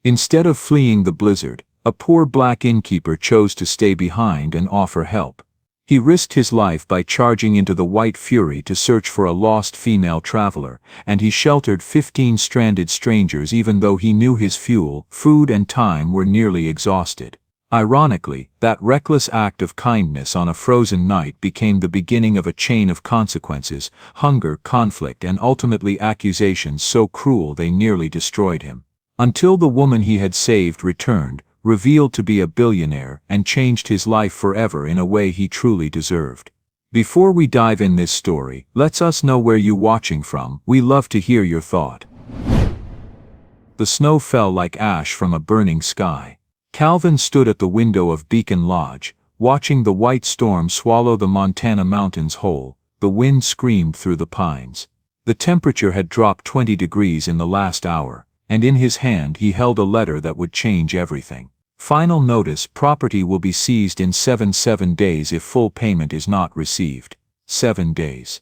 Instead of fleeing the blizzard, a poor black innkeeper chose to stay behind and offer help. He risked his life by charging into the white fury to search for a lost female traveler, and he sheltered 15 stranded strangers even though he knew his fuel, food and time were nearly exhausted. Ironically, that reckless act of kindness on a frozen night became the beginning of a chain of consequences, hunger, conflict and ultimately accusations so cruel they nearly destroyed him. Until the woman he had saved returned, revealed to be a billionaire, and changed his life forever in a way he truly deserved. Before we dive in this story, let us know where you watching from. We love to hear your thought. The snow fell like ash from a burning sky. Calvin stood at the window of Beacon Lodge, watching the white storm swallow the Montana mountains whole. The wind screamed through the pines. The temperature had dropped 20 degrees in the last hour, and in his hand he held a letter that would change everything. Final notice: property will be seized in 7 days if full payment is not received. 7 days.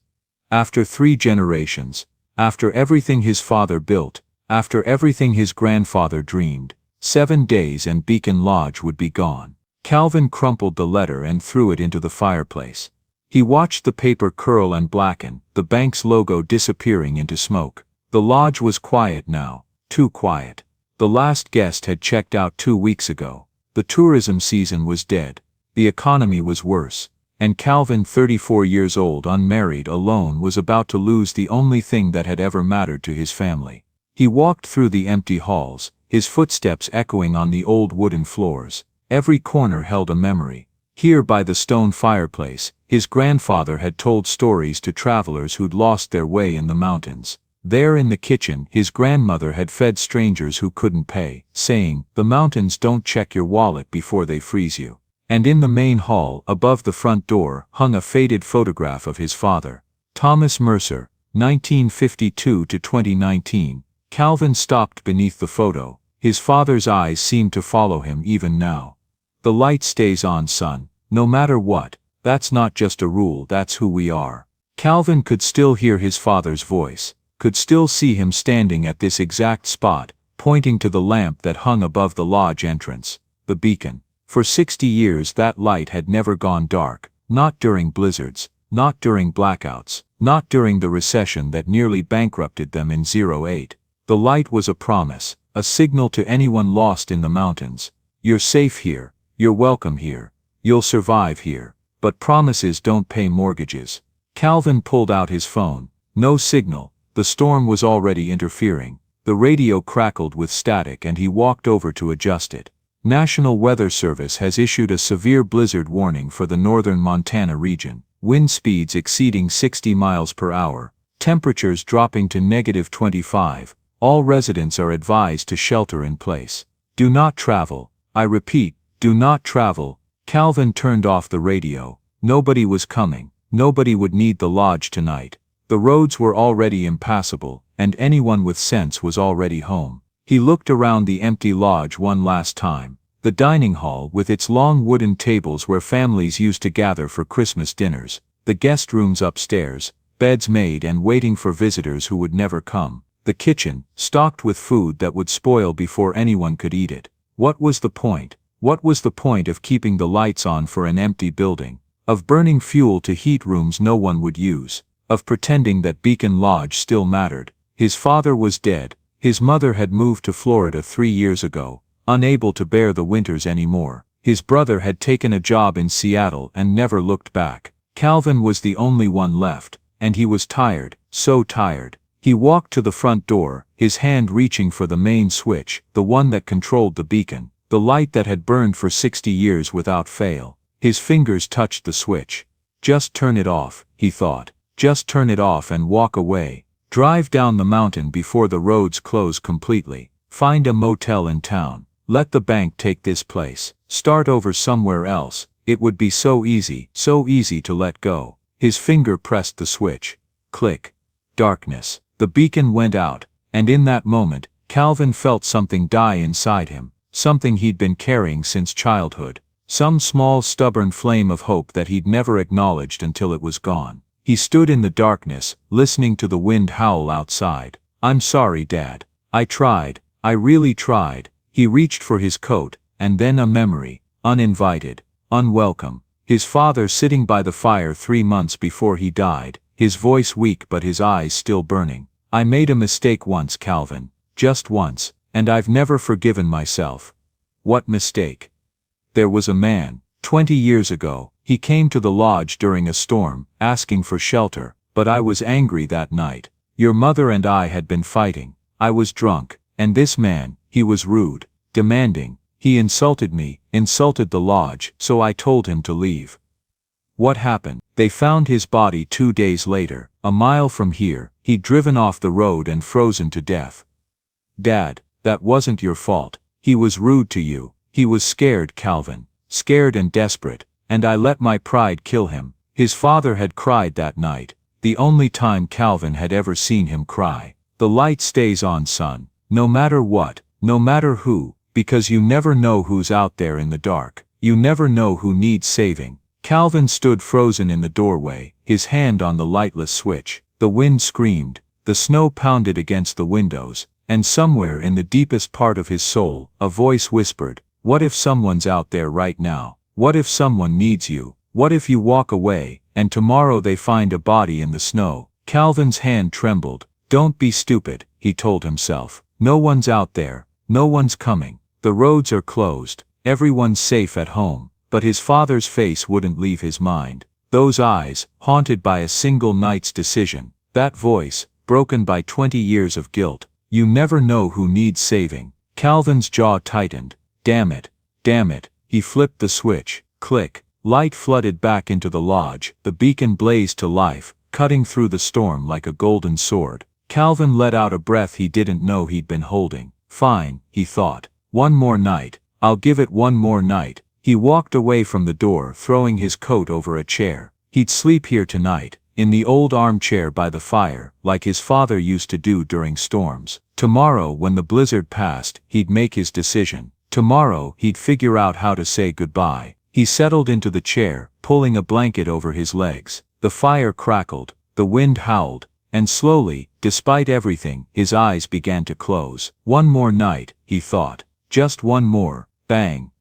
After 3 generations, after everything his father built, after everything his grandfather dreamed, 7 days and Beacon Lodge would be gone. Calvin crumpled the letter and threw it into the fireplace. He watched the paper curl and blacken, the bank's logo disappearing into smoke. The lodge was quiet now, too quiet. The last guest had checked out 2 weeks ago. The tourism season was dead. The economy was worse. And Calvin, 34 years old, unmarried, alone, was about to lose the only thing that had ever mattered to his family. He walked through the empty halls, his footsteps echoing on the old wooden floors. Every corner held a memory. Here by the stone fireplace, his grandfather had told stories to travelers who'd lost their way in the mountains. There in the kitchen, his grandmother had fed strangers who couldn't pay, saying, "The mountains don't check your wallet before they freeze you." And in the main hall, above the front door, hung a faded photograph of his father. Thomas Mercer, 1952 to 2019. Calvin stopped beneath the photo. His father's eyes seemed to follow him even now. "The light stays on, son, no matter what. That's not just a rule, that's who we are." Calvin could still hear his father's voice, could still see him standing at this exact spot, pointing to the lamp that hung above the lodge entrance, the beacon. For 60 years that light had never gone dark, not during blizzards, not during blackouts, not during the recession that nearly bankrupted them in '08. The light was a promise, a signal to anyone lost in the mountains. You're safe here, you're welcome here, you'll survive here. But promises don't pay mortgages. Calvin pulled out his phone. No signal. The storm was already interfering. The radio crackled with static and he walked over to adjust it. National Weather Service has issued a severe blizzard warning for the northern Montana region. Wind speeds exceeding 60 miles per hour. Temperatures dropping to -25. All residents are advised to shelter in place. Do not travel. I repeat, do not travel. Calvin turned off the radio. Nobody was coming. Nobody would need the lodge tonight. The roads were already impassable, and anyone with sense was already home. He looked around the empty lodge one last time. The dining hall with its long wooden tables where families used to gather for Christmas dinners. The guest rooms upstairs, beds made and waiting for visitors who would never come. The kitchen, stocked with food that would spoil before anyone could eat it. What was the point? What was the point of keeping the lights on for an empty building? Of burning fuel to heat rooms no one would use? Of pretending that Beacon Lodge still mattered? His father was dead. His mother had moved to Florida 3 years ago, unable to bear the winters anymore. His brother had taken a job in Seattle and never looked back. Calvin was the only one left, and he was tired, so tired. He walked to the front door, his hand reaching for the main switch, the one that controlled the beacon, the light that had burned for 60 years without fail. His fingers touched the switch. Just turn it off, he thought. Just turn it off and walk away. Drive down the mountain before the roads close completely. Find a motel in town. Let the bank take this place. Start over somewhere else. It would be so easy to let go. His finger pressed the switch. Click. Darkness. The beacon went out, and in that moment, Calvin felt something die inside him, something he'd been carrying since childhood. Some small stubborn flame of hope that he'd never acknowledged until it was gone. He stood in the darkness, listening to the wind howl outside. "I'm sorry, Dad. I tried. I really tried. He reached for his coat, and then a memory, uninvited, unwelcome. His father sitting by the fire 3 months before he died, his voice weak but his eyes still burning. I made a mistake once, Calvin, just once, and I've never forgiven myself. What mistake? There was a man, 20 years ago, he came to the lodge during a storm, asking for shelter, but I was angry that night. Your mother and I had been fighting. I was drunk, and this man, he was rude, demanding. He insulted me, insulted the lodge, so I told him to leave. What happened? They found his body 2 days later, a mile from here. He'd driven off the road and frozen to death. Dad, that wasn't your fault. He was rude to you. He was scared, Calvin, scared and desperate, and I let my pride kill him. His father had cried that night, the only time Calvin had ever seen him cry. The light stays on, son, no matter what, no matter who, because you never know who's out there in the dark. You never know who needs saving. Calvin stood frozen in the doorway, his hand on the lightless switch. The wind screamed, the snow pounded against the windows, and somewhere in the deepest part of his soul, a voice whispered, what if someone's out there right now? What if someone needs you? What if you walk away, and tomorrow they find a body in the snow? Calvin's hand trembled. Don't be stupid, he told himself. No one's out there, no one's coming. The roads are closed, everyone's safe at home. But his father's face wouldn't leave his mind. Those eyes, haunted by a single night's decision. That voice, broken by 20 years of guilt. You never know who needs saving. Calvin's jaw tightened. Damn it, damn it. He flipped the switch. Click. Light flooded back into the lodge. The beacon blazed to life, cutting through the storm like a golden sword. Calvin let out a breath he didn't know he'd been holding. Fine, he thought. One more night. I'll give it one more night. He walked away from the door, throwing his coat over a chair. He'd sleep here tonight, in the old armchair by the fire, like his father used to do during storms. Tomorrow, when the blizzard passed, he'd make his decision. Tomorrow, he'd figure out how to say goodbye. He settled into the chair, pulling a blanket over his legs. The fire crackled, the wind howled, and slowly, despite everything, his eyes began to close. One more night, he thought. Just one more. Bang.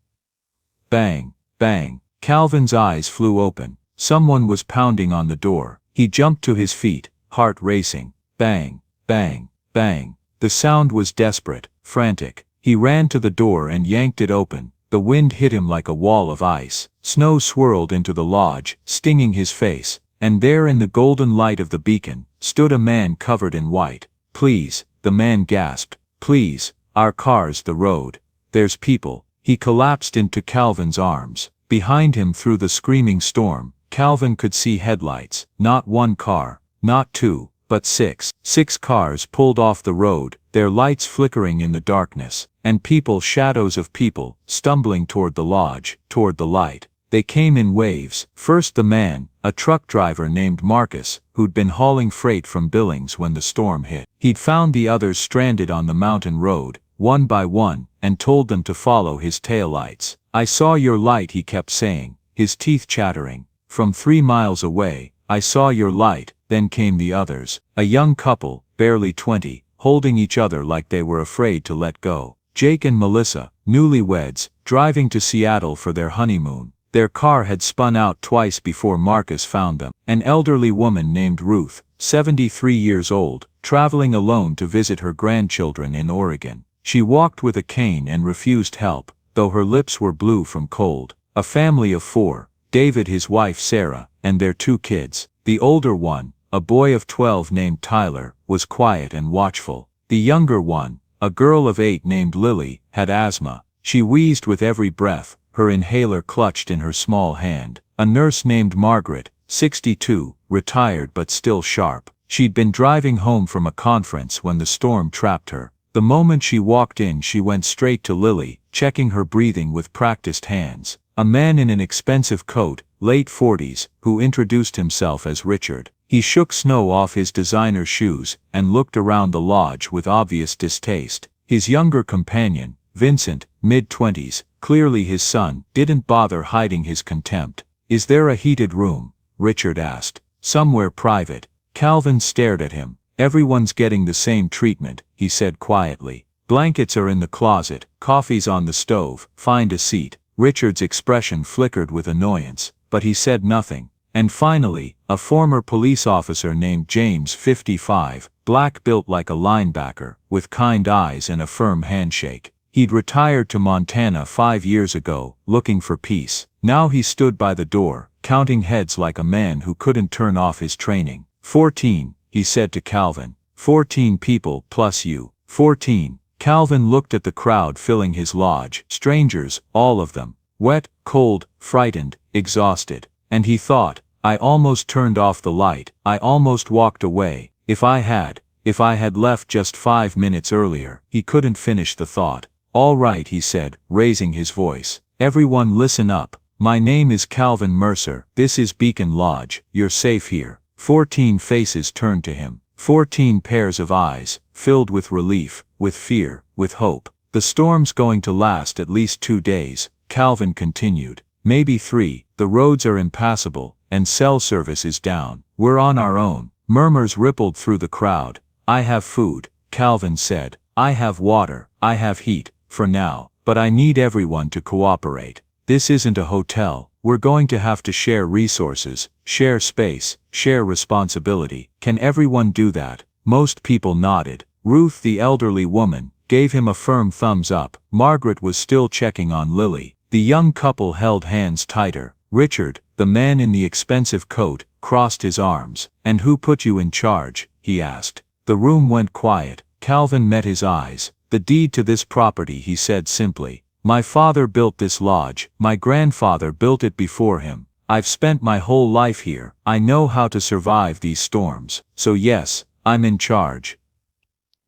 Bang, bang. Calvin's eyes flew open. Someone was pounding on the door. He jumped to his feet, heart racing. Bang, bang, bang. The sound was desperate, frantic. He ran to the door and yanked it open. The wind hit him like a wall of ice. Snow swirled into the lodge, stinging his face. And there in the golden light of the beacon, stood a man covered in white. Please, the man gasped. Please, our car's the road. There's people. He collapsed into Calvin's arms. Behind him through the screaming storm, Calvin could see headlights. Not one car, not two, but six. 6 cars pulled off the road, their lights flickering in the darkness, and people, shadows of people, stumbling toward the lodge, toward the light. They came in waves. First the man, a truck driver named Marcus, who'd been hauling freight from Billings when the storm hit. He'd found the others stranded on the mountain road, one by one, and told them to follow his taillights. I saw your light, he kept saying, his teeth chattering. From 3 miles away, I saw your light. Then came the others, a young couple, barely 20, holding each other like they were afraid to let go. Jake and Melissa, newlyweds, driving to Seattle for their honeymoon. Their car had spun out twice before Marcus found them. An elderly woman named Ruth, 73 years old, traveling alone to visit her grandchildren in Oregon. She walked with a cane and refused help, though her lips were blue from cold. A family of 4, David, his wife Sarah, and their 2 kids. The older one, a boy of 12 named Tyler, was quiet and watchful. The younger one, a girl of 8 named Lily, had asthma. She wheezed with every breath, her inhaler clutched in her small hand. A nurse named Margaret, 62, retired but still sharp. She'd been driving home from a conference when the storm trapped her. The moment she walked in, she went straight to Lily, checking her breathing with practiced hands. A man in an expensive coat, late 40s, who introduced himself as Richard. He shook snow off his designer shoes and looked around the lodge with obvious distaste. His younger companion, Vincent, mid-20s, clearly his son, didn't bother hiding his contempt. Is there a heated room? Richard asked. Somewhere private. Calvin stared at him. Everyone's getting the same treatment, he said quietly. Blankets are in the closet, coffee's on the stove, find a seat. Richard's expression flickered with annoyance, but he said nothing. And finally, a former police officer named James, 55, black built like a linebacker, with kind eyes and a firm handshake. He'd retired to Montana 5 years ago, looking for peace. Now he stood by the door, counting heads like a man who couldn't turn off his training. 14, he said to Calvin. 14 people plus you. 14. Calvin looked at the crowd filling his lodge. Strangers, all of them. Wet, cold, frightened, exhausted. And he thought, I almost turned off the light. I almost walked away. If I had left just 5 minutes earlier. He couldn't finish the thought. All right, he said, raising his voice. Everyone listen up. My name is Calvin Mercer. This is Beacon Lodge. You're safe here. 14 faces turned to him. 14 pairs of eyes, filled with relief, with fear, with hope. The storm's going to last at least 2 days, Calvin continued. Maybe 3, the roads are impassable, and cell service is down. We're on our own. Murmurs rippled through the crowd. I have food, Calvin said. I have water, I have heat, for now, but I need everyone to cooperate. This isn't a hotel. We're going to have to share resources, share space, share responsibility. Can everyone do that? Most people nodded. Ruth, the elderly woman, gave him a firm thumbs up. Margaret was still checking on Lily. The young couple held hands tighter. Richard, the man in the expensive coat, crossed his arms. And who put you in charge? He asked. The room went quiet. Calvin met his eyes. The deed to this property, he said simply. My father built this lodge. My grandfather built it before him. I've spent my whole life here. I know how to survive these storms. So yes, I'm in charge.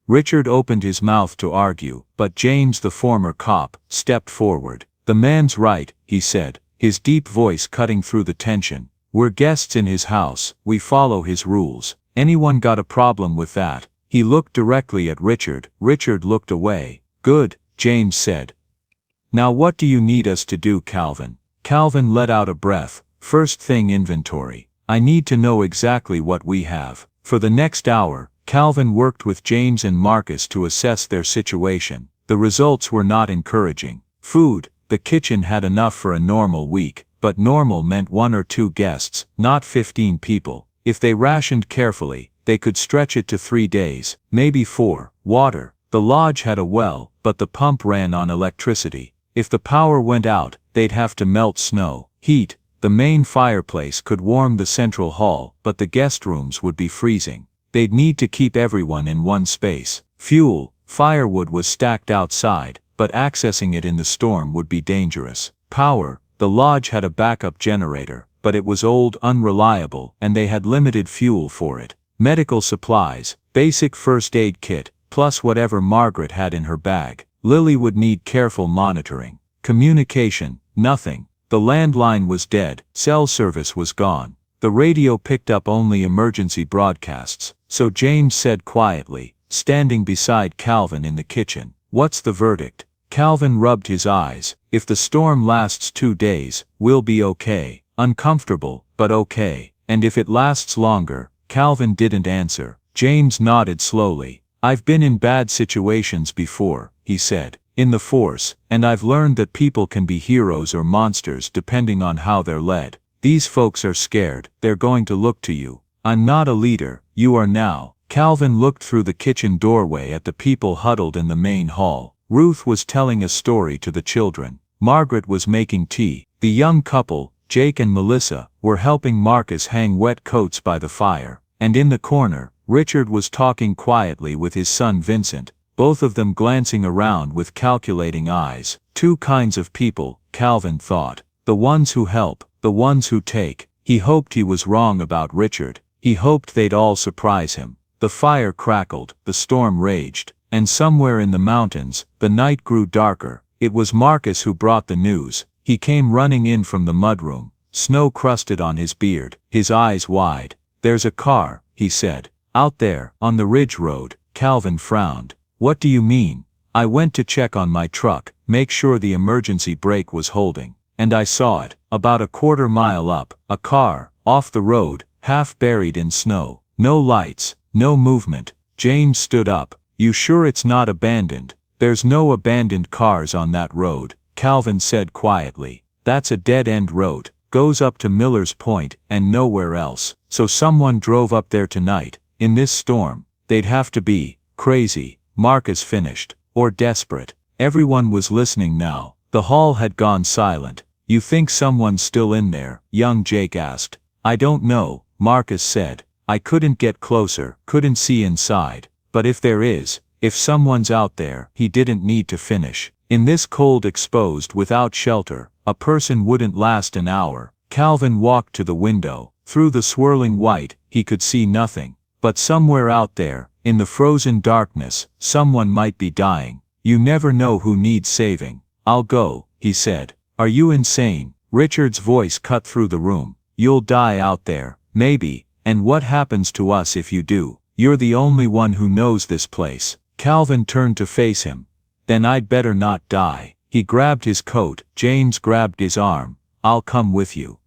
Richard opened his mouth to argue, but James, the former cop, stepped forward. The man's right, he said, his deep voice cutting through the tension. We're guests in his house. We follow his rules. Anyone got a problem with that? He looked directly at Richard. Richard looked away. Good, James said. Now what do you need us to do, Calvin? Calvin let out a breath. First thing, inventory. I need to know exactly what we have. For the next hour, Calvin worked with James and Marcus to assess their situation. The results were not encouraging. Food, the kitchen had enough for a normal week, but normal meant 1 or 2 guests, not 15 people. If they rationed carefully, they could stretch it to 3 days, maybe 4. Water. The lodge had a well, but the pump ran on electricity. If the power went out, they'd have to melt snow. Heat. The main fireplace could warm the central hall, but the guest rooms would be freezing. They'd need to keep everyone in one space. Fuel. Firewood was stacked outside, but accessing it in the storm would be dangerous. Power. The lodge had a backup generator, but it was old, unreliable, and they had limited fuel for it. Medical supplies. Basic first aid kit, plus whatever Margaret had in her bag. Lily would need careful monitoring. Communication, nothing. The landline was dead, cell service was gone. The radio picked up only emergency broadcasts, so James said quietly, standing beside Calvin in the kitchen, "What's the verdict?" Calvin rubbed his eyes. "If the storm lasts 2 days, we'll be okay. Uncomfortable, but okay. And if it lasts longer?" Calvin didn't answer. James nodded slowly. "I've been in bad situations before," he said, "in the force, and I've learned that people can be heroes or monsters depending on how they're led. These folks are scared, they're going to look to you. I'm not a leader, you are now." Calvin looked through the kitchen doorway at the people huddled in the main hall. Ruth was telling a story to the children. Margaret was making tea. The young couple, Jake and Melissa, were helping Marcus hang wet coats by the fire. And in the corner, Richard was talking quietly with his son Vincent, both of them glancing around with calculating eyes. 2 kinds of people, Calvin thought. The ones who help, the ones who take. He hoped he was wrong about Richard. He hoped they'd all surprise him. The fire crackled, the storm raged, and somewhere in the mountains, the night grew darker. It was Marcus who brought the news. He came running in from the mudroom, snow crusted on his beard, his eyes wide. "There's a car," he said. "Out there, on the ridge road." Calvin frowned. "What do you mean?" "I went to check on my truck, make sure the emergency brake was holding. And I saw it, about a 1/4 mile up, a car, off the road, half buried in snow. No lights, no movement." James stood up. "You sure it's not abandoned?" There's no abandoned cars on that road, Calvin said quietly. That's a dead-end road, goes up to Miller's Point and nowhere else. So someone drove up there tonight, in this storm. They'd have to be crazy, Marcus finished, or desperate. Everyone was listening now. The hall had gone silent. You think someone's still in there? Young Jake asked. I don't know, Marcus said. I couldn't get closer, couldn't see inside. But if there is, if someone's out there, he didn't need to finish. In this cold exposed without shelter, a person wouldn't last an hour. Calvin walked to the window. Through the swirling white, he could see nothing. But somewhere out there, in the frozen darkness, someone might be dying. You never know who needs saving. I'll go, he said. Are you insane? Richard's voice cut through the room. You'll die out there, maybe, and what happens to us if you do? You're the only one who knows this place. Calvin turned to face him. Then I'd better not die. He grabbed his coat. James grabbed his arm. I'll come with you.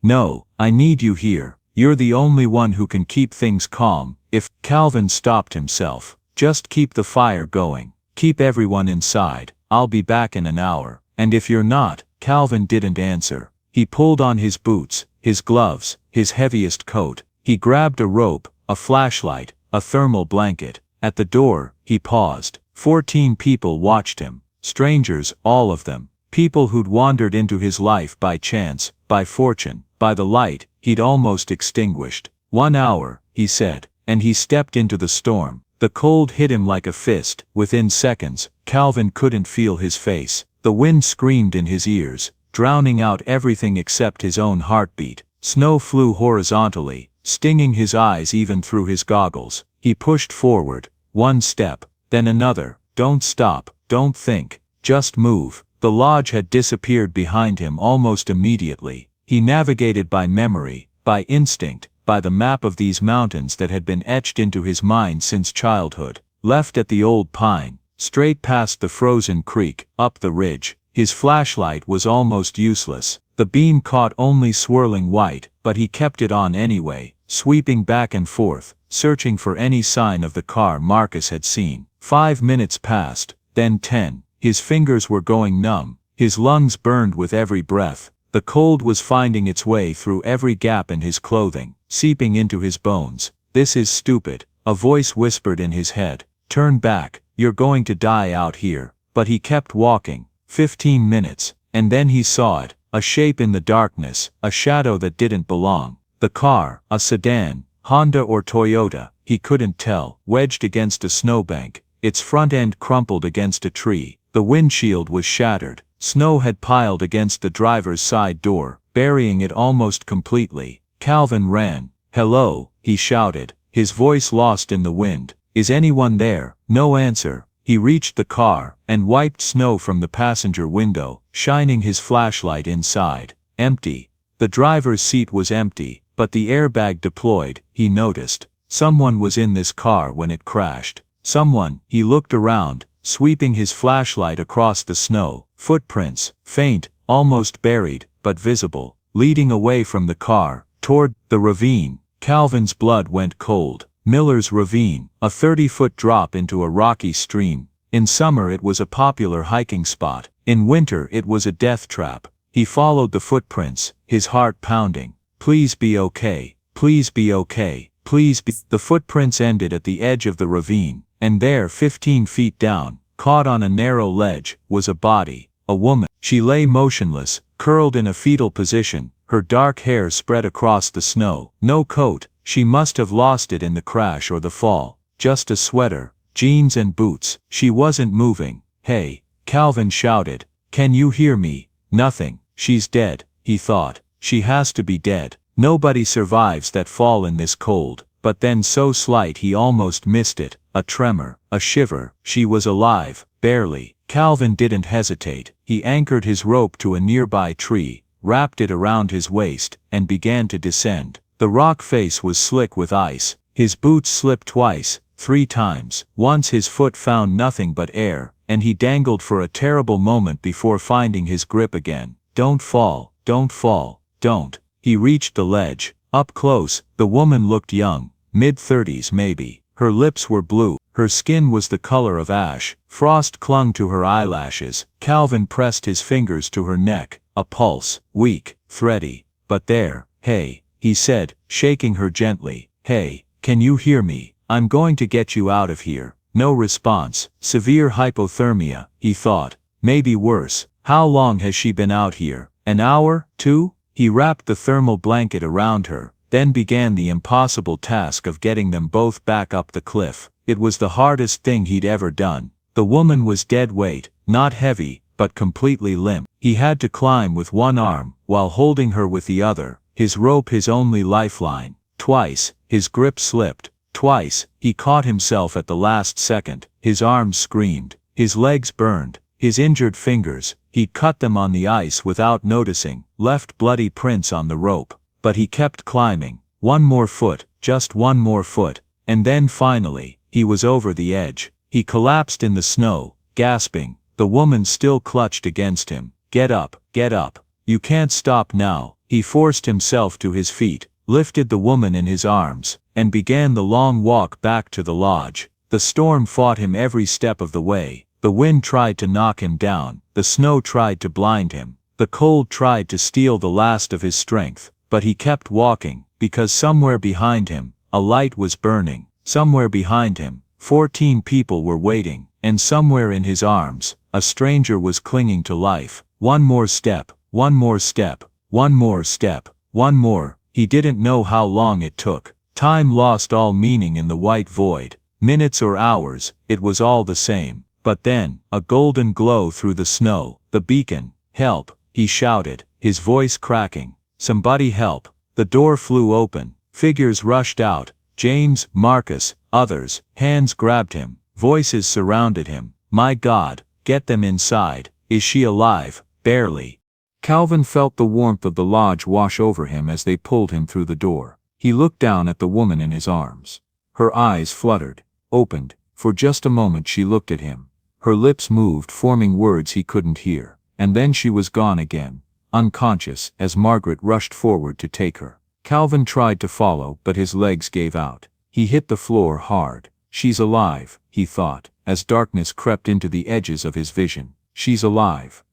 No, I need you here. You're the only one who can keep things calm. If Calvin stopped himself, just keep the fire going. Keep everyone inside. I'll be back in an hour. And if you're not, Calvin didn't answer. He pulled on his boots, his gloves, his heaviest coat. He grabbed a rope, a flashlight, a thermal blanket. At the door, he paused. 14 people watched him. Strangers, all of them. People who'd wandered into his life by chance, by fortune, by the light he'd almost extinguished. 1 hour, he said, and he stepped into the storm. The cold hit him like a fist. Within seconds, Calvin couldn't feel his face. The wind screamed in his ears, drowning out everything except his own heartbeat. Snow flew horizontally, stinging his eyes even through his goggles. He pushed forward, 1 step, then another. Don't stop, don't think, just move. The lodge had disappeared behind him almost immediately. He navigated by memory, by instinct, by the map of these mountains that had been etched into his mind since childhood. Left at the old pine, straight past the frozen creek, up the ridge. His flashlight was almost useless. The beam caught only swirling white, but he kept it on anyway, sweeping back and forth, searching for any sign of the car Marcus had seen. 5 minutes passed, then 10. His fingers were going numb. His lungs burned with every breath. The cold was finding its way through every gap in his clothing, seeping into his bones. This is stupid, a voice whispered in his head. Turn back, you're going to die out here. But he kept walking. 15 minutes, and then he saw it, a shape in the darkness, a shadow that didn't belong. The car, a sedan, Honda or Toyota, he couldn't tell, wedged against a snowbank, its front end crumpled against a tree. The windshield was shattered. Snow had piled against the driver's side door, burying it almost completely. Calvin ran. Hello, he shouted, his voice lost in the wind. Is anyone there? No answer. He reached the car, and wiped snow from the passenger window, shining his flashlight inside. Empty. The driver's seat was empty, but the airbag deployed, he noticed. Someone was in this car when it crashed. Someone. He looked around, sweeping his flashlight across the snow. Footprints, faint, almost buried, but visible, leading away from the car, toward the ravine. Calvin's blood went cold. Miller's Ravine, a 30-foot drop into a rocky stream. In summer it was a popular hiking spot. In winter it was a death trap. He followed the footprints, his heart pounding. Please be okay. Please be okay. Please be. The footprints ended at the edge of the ravine, and there 15 feet down, caught on a narrow ledge, was a body, a woman. She lay motionless, curled in a fetal position, her dark hair spread across the snow. No coat. She must have lost it in the crash or the fall. Just a sweater, jeans and boots. She wasn't moving. Hey, Calvin shouted. Can you hear me? Nothing. She's dead, he thought. She has to be dead. Nobody survives that fall in this cold. But then so slight he almost missed it. A tremor, a shiver. She was alive, barely. Calvin didn't hesitate. He anchored his rope to a nearby tree, wrapped it around his waist, and began to descend. The rock face was slick with ice. His boots slipped twice, 3 times. Once his foot found nothing but air, and he dangled for a terrible moment before finding his grip again. Don't fall, don't fall, don't. He reached the ledge. Up close, the woman looked young, mid-30s maybe. Her lips were blue, Her skin was the color of ash, frost clung to her eyelashes. Calvin pressed his fingers to her neck, a pulse, weak, thready. But there, hey, he said, shaking her gently. Hey, can you hear me? I'm going to get you out of here. No response. Severe hypothermia, he thought. Maybe worse. How long has she been out here? An hour? 2? He wrapped the thermal blanket around her, then began the impossible task of getting them both back up the cliff. It was the hardest thing he'd ever done. The woman was dead weight, not heavy, but completely limp. He had to climb with one arm, while holding her with the other, his rope his only lifeline. Twice, his grip slipped. Twice, he caught himself at the last second. His arms screamed. His legs burned. His injured fingers, he'd cut them on the ice without noticing, left bloody prints on the rope. But he kept climbing. One more foot, just one more foot. And then finally, he was over the edge. He collapsed in the snow, gasping. The woman still clutched against him. Get up, get up. You can't stop now. He forced himself to his feet, lifted the woman in his arms, and began the long walk back to the lodge. The storm fought him every step of the way. The wind tried to knock him down. The snow tried to blind him. The cold tried to steal the last of his strength. But he kept walking, because somewhere behind him, a light was burning. Somewhere behind him, 14 people were waiting. And somewhere in his arms, a stranger was clinging to life. One more step, one more step, one more step, one more. He didn't know how long it took. Time lost all meaning in the white void. Minutes or hours, it was all the same. But then, a golden glow through the snow. The beacon. Help, he shouted, his voice cracking. Somebody help. The door flew open. Figures rushed out. James, Marcus, others. Hands grabbed him. Voices surrounded him. My God, get them inside. Is she alive? Barely. Calvin felt the warmth of the lodge wash over him as they pulled him through the door. He looked down at the woman in his arms. Her eyes fluttered, opened. For just a moment she looked at him. Her lips moved, forming words he couldn't hear. And then she was gone again, unconscious, as Margaret rushed forward to take her. Calvin tried to follow, but his legs gave out. He hit the floor hard. She's alive, he thought, as darkness crept into the edges of his vision. She's alive.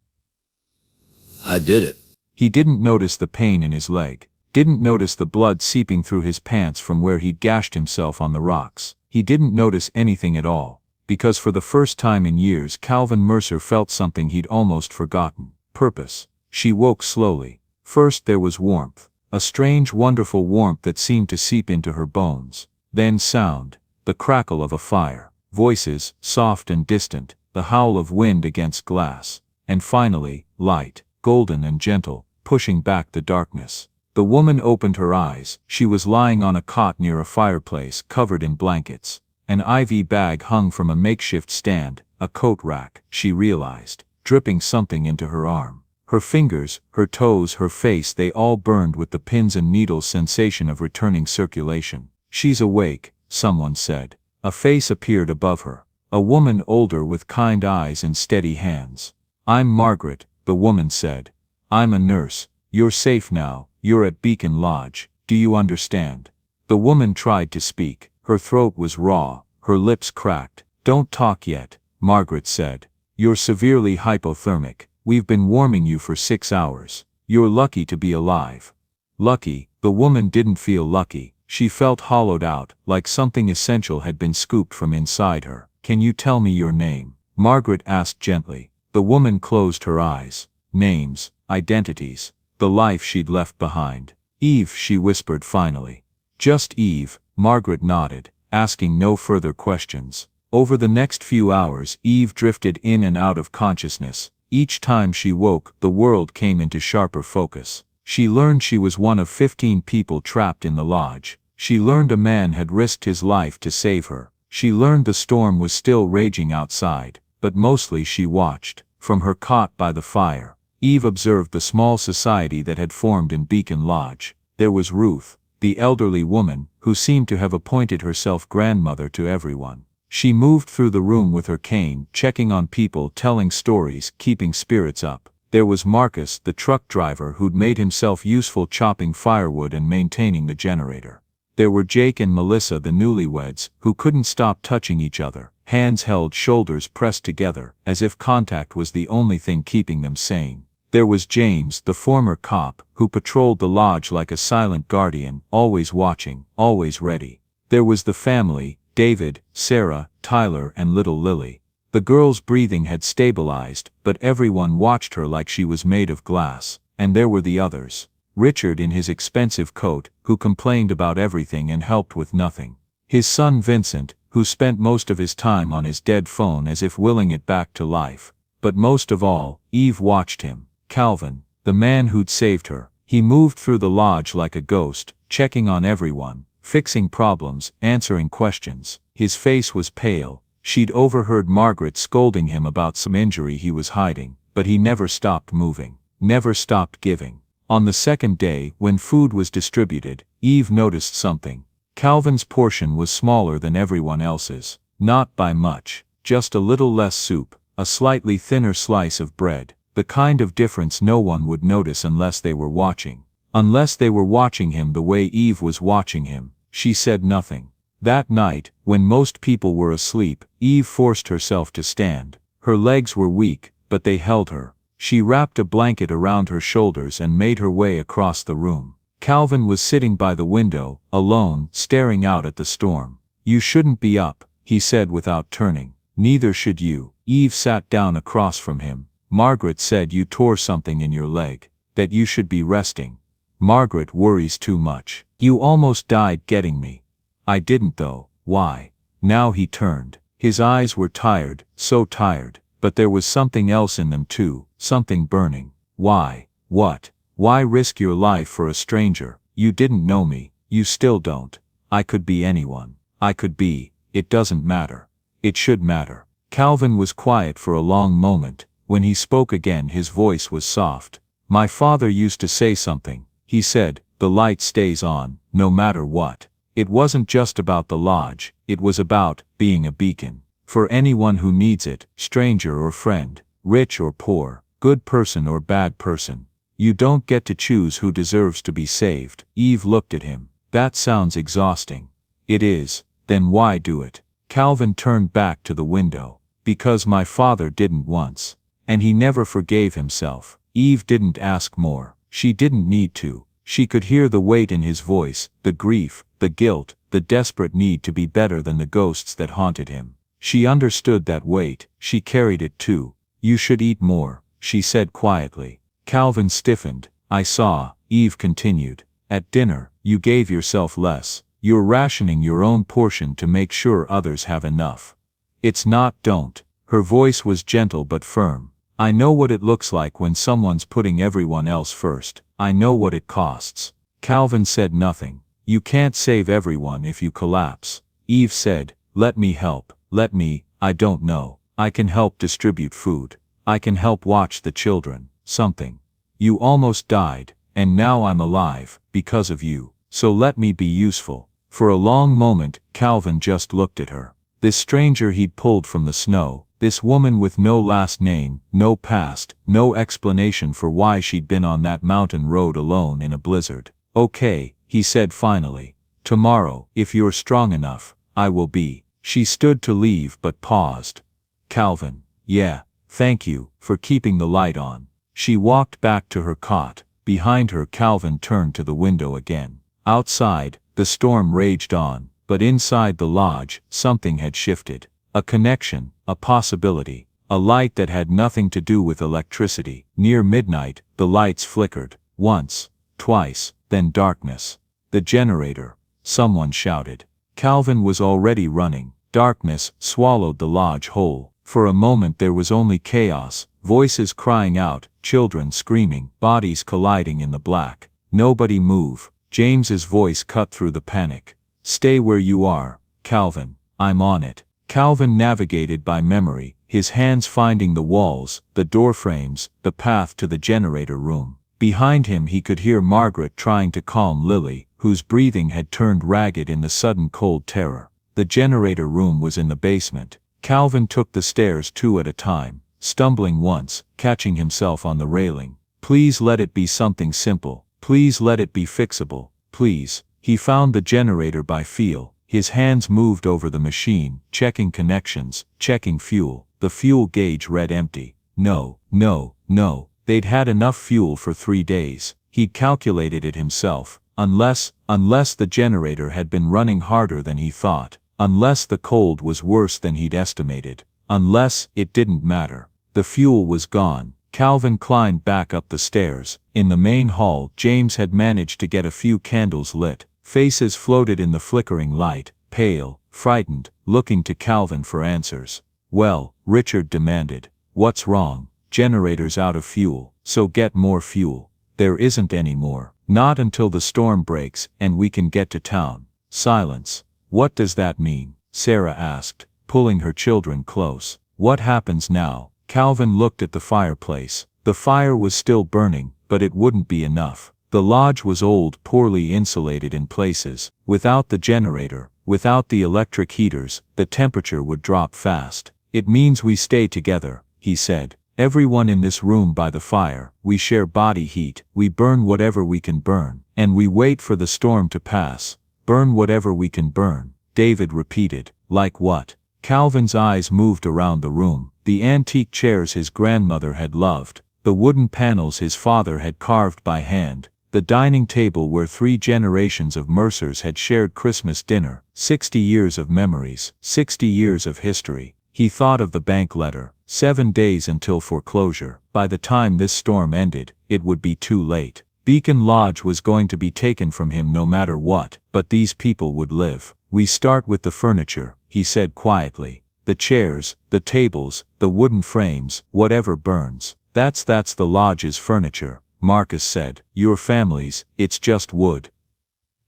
I did it. He didn't notice the pain in his leg. Didn't notice the blood seeping through his pants from where he'd gashed himself on the rocks. He didn't notice anything at all. Because for the first time in years Calvin Mercer felt something he'd almost forgotten. Purpose. She woke slowly. First there was warmth. A strange, wonderful warmth that seemed to seep into her bones. Then sound. The crackle of a fire. Voices, soft and distant. The howl of wind against glass. And finally, light, golden and gentle, pushing back the darkness. The woman opened her eyes. She was lying on a cot near a fireplace, covered in blankets. An IV bag hung from a makeshift stand, a coat rack, she realized, dripping something into her arm. Her fingers, her toes, her face, they all burned with the pins and needles sensation of returning circulation. She's awake, someone said. A face appeared above her. A woman older with kind eyes and steady hands. I'm Margaret, the woman said. I'm a nurse. You're safe now. You're at Beacon Lodge. Do you understand? The woman tried to speak. Her throat was raw, her lips cracked. Don't talk yet, Margaret said. You're severely hypothermic. We've been warming you for 6 hours. You're lucky to be alive. Lucky? The woman didn't feel lucky. She felt hollowed out, like something essential had been scooped from inside her. Can you tell me your name? Margaret asked gently. The woman closed her eyes. Names, identities, the life she'd left behind. Eve, she whispered finally. Just Eve. Margaret nodded, asking no further questions. Over the next few hours, Eve drifted in and out of consciousness. Each time she woke, the world came into sharper focus. She learned she was one of 15 people trapped in the lodge. She learned a man had risked his life to save her. She learned the storm was still raging outside, but mostly she watched. From her cot by the fire, Eve observed the small society that had formed in Beacon Lodge. There was Ruth, the elderly woman, who seemed to have appointed herself grandmother to everyone. She moved through the room with her cane, checking on people, telling stories, keeping spirits up. There was Marcus, the truck driver who'd made himself useful chopping firewood and maintaining the generator. There were Jake and Melissa, the newlyweds, who couldn't stop touching each other, hands held, shoulders pressed together, as if contact was the only thing keeping them sane. There was James, the former cop, who patrolled the lodge like a silent guardian, always watching, always ready. There was the family, David, Sarah, Tyler, and little Lily. The girl's breathing had stabilized, but everyone watched her like she was made of glass. And there were the others. Richard in his expensive coat, who complained about everything and helped with nothing. His son Vincent, who spent most of his time on his dead phone as if willing it back to life. But most of all, Eve watched him. Calvin, the man who'd saved her. He moved through the lodge like a ghost, checking on everyone, fixing problems, answering questions. His face was pale. She'd overheard Margaret scolding him about some injury he was hiding, but he never stopped moving, never stopped giving. On the second day, when food was distributed, Eve noticed something. Calvin's portion was smaller than everyone else's. Not by much, just a little less soup, a slightly thinner slice of bread. The kind of difference no one would notice unless they were watching. Unless they were watching him the way Eve was watching him. She said nothing. That night, when most people were asleep, Eve forced herself to stand. Her legs were weak, but they held her. She wrapped a blanket around her shoulders and made her way across the room. Calvin was sitting by the window, alone, staring out at the storm. "You shouldn't be up," he said without turning. "Neither should you." Eve sat down across from him. "Margaret said you tore something in your leg, that you should be resting. Margaret worries too much. You almost died getting me." "I didn't though." "Why?" Now he turned. His eyes were tired, so tired, but there was something else in them too, something burning. "Why?" "What? Why risk your life for a stranger? You didn't know me, you still don't. I could be anyone. I could be, it doesn't matter. It should matter." Calvin was quiet for a long moment. When he spoke again his voice was soft. "My father used to say something. He said, the light stays on, no matter what. It wasn't just about the lodge, it was about being a beacon. For anyone who needs it, stranger or friend, rich or poor, good person or bad person. You don't get to choose who deserves to be saved." Eve looked at him. "That sounds exhausting." "It is. Then why do it?" Calvin turned back to the window. "Because my father didn't once. And he never forgave himself." Eve didn't ask more. She didn't need to. She could hear the weight in his voice, the grief, the guilt, the desperate need to be better than the ghosts that haunted him. She understood that weight, she carried it too. "You should eat more," she said quietly. Calvin stiffened. "I saw," Eve continued. "At dinner, you gave yourself less. You're rationing your own portion to make sure others have enough. It's not, don't." Her voice was gentle but firm. "I know what it looks like when someone's putting everyone else first. I know what it costs." Calvin said nothing. "You can't save everyone if you collapse." Eve said, "Let me help. Let me, I don't know. I can help distribute food. I can help watch the children. Something. You almost died, and now I'm alive, because of you. So let me be useful." For a long moment, Calvin just looked at her. This stranger he'd pulled from the snow, this woman with no last name, no past, no explanation for why she'd been on that mountain road alone in a blizzard. "Okay," he said finally. "Tomorrow, if you're strong enough, I will be." She stood to leave but paused. "Calvin, yeah, thank you, for keeping the light on." She walked back to her cot. Behind her Calvin turned to the window again. Outside, the storm raged on, but inside the lodge, something had shifted. A connection, a possibility, a light that had nothing to do with electricity. Near midnight, the lights flickered. Once, twice, then darkness. "The generator," someone shouted. Calvin was already running. Darkness swallowed the lodge whole. For a moment there was only chaos, voices crying out, children screaming, bodies colliding in the black. "Nobody move." James's voice cut through the panic. "Stay where you are, Calvin. I'm on it." Calvin navigated by memory, his hands finding the walls, the doorframes, the path to the generator room. Behind him he could hear Margaret trying to calm Lily, whose breathing had turned ragged in the sudden cold terror. The generator room was in the basement. Calvin took the stairs 2 at a time, stumbling once, catching himself on the railing. "Please let it be something simple. Please let it be fixable. Please." He found the generator by feel. His hands moved over the machine, checking connections, checking fuel. The fuel gauge read empty. No, no, no. They'd had enough fuel for 3 days. He'd calculated it himself. Unless the generator had been running harder than he thought. Unless the cold was worse than he'd estimated. Unless it didn't matter. The fuel was gone. Calvin climbed back up the stairs. In the main hall, James had managed to get a few candles lit. Faces floated in the flickering light, pale, frightened, looking to Calvin for answers. "Well," Richard demanded. "What's wrong?" "Generator's out of fuel, so get more fuel." "There isn't any more. Not until the storm breaks and we can get to town." Silence. "What does that mean?" Sarah asked, pulling her children close. "What happens now?" Calvin looked at the fireplace. The fire was still burning, but it wouldn't be enough. The lodge was old, poorly insulated in places. Without the generator, without the electric heaters, the temperature would drop fast. "It means we stay together," he said. "Everyone in this room by the fire, we share body heat, we burn whatever we can burn, and we wait for the storm to pass. Burn whatever we can burn," David repeated. "Like what?" Calvin's eyes moved around the room. The antique chairs his grandmother had loved, the wooden panels his father had carved by hand, the dining table where 3 generations of Mercers had shared Christmas dinner, 60 years of memories, 60 years of history. He thought of the bank letter, 7 days until foreclosure. By the time this storm ended, it would be too late. Beacon Lodge was going to be taken from him no matter what, but these people would live. "We start with the furniture," he said quietly. "The chairs, the tables, the wooden frames, whatever burns. That's the lodge's furniture," Marcus said. "Your family's, it's just wood."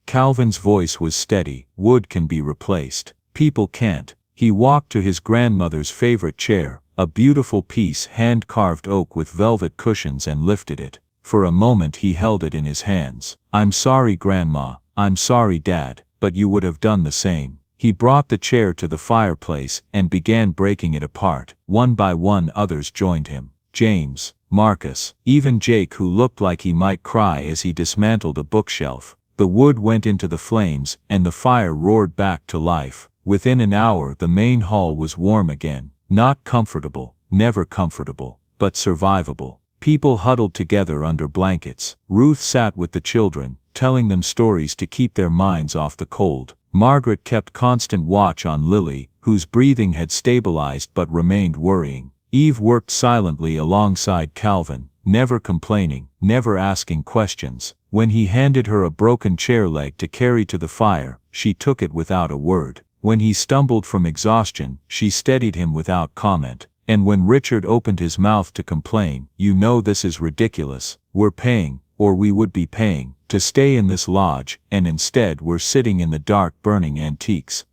Calvin's voice was steady. "Wood can be replaced. People can't." He walked to his grandmother's favorite chair, a beautiful piece hand-carved oak with velvet cushions, and lifted it. For a moment he held it in his hands. "I'm sorry, Grandma. I'm sorry, Dad, but you would have done the same." He brought the chair to the fireplace and began breaking it apart. One by one others joined him. James, Marcus, even Jake, who looked like he might cry as he dismantled a bookshelf. The wood went into the flames, and the fire roared back to life. Within an hour the main hall was warm again. Not comfortable, never comfortable, but survivable. People huddled together under blankets. Ruth sat with the children, telling them stories to keep their minds off the cold. Margaret kept constant watch on Lily, whose breathing had stabilized but remained worrying. Eve worked silently alongside Calvin, never complaining, never asking questions. When he handed her a broken chair leg to carry to the fire, she took it without a word. When he stumbled from exhaustion, she steadied him without comment. And when Richard opened his mouth to complain, "You know this is ridiculous. We're paying, or we would be paying, to stay in this lodge, and instead we're sitting in the dark burning antiques,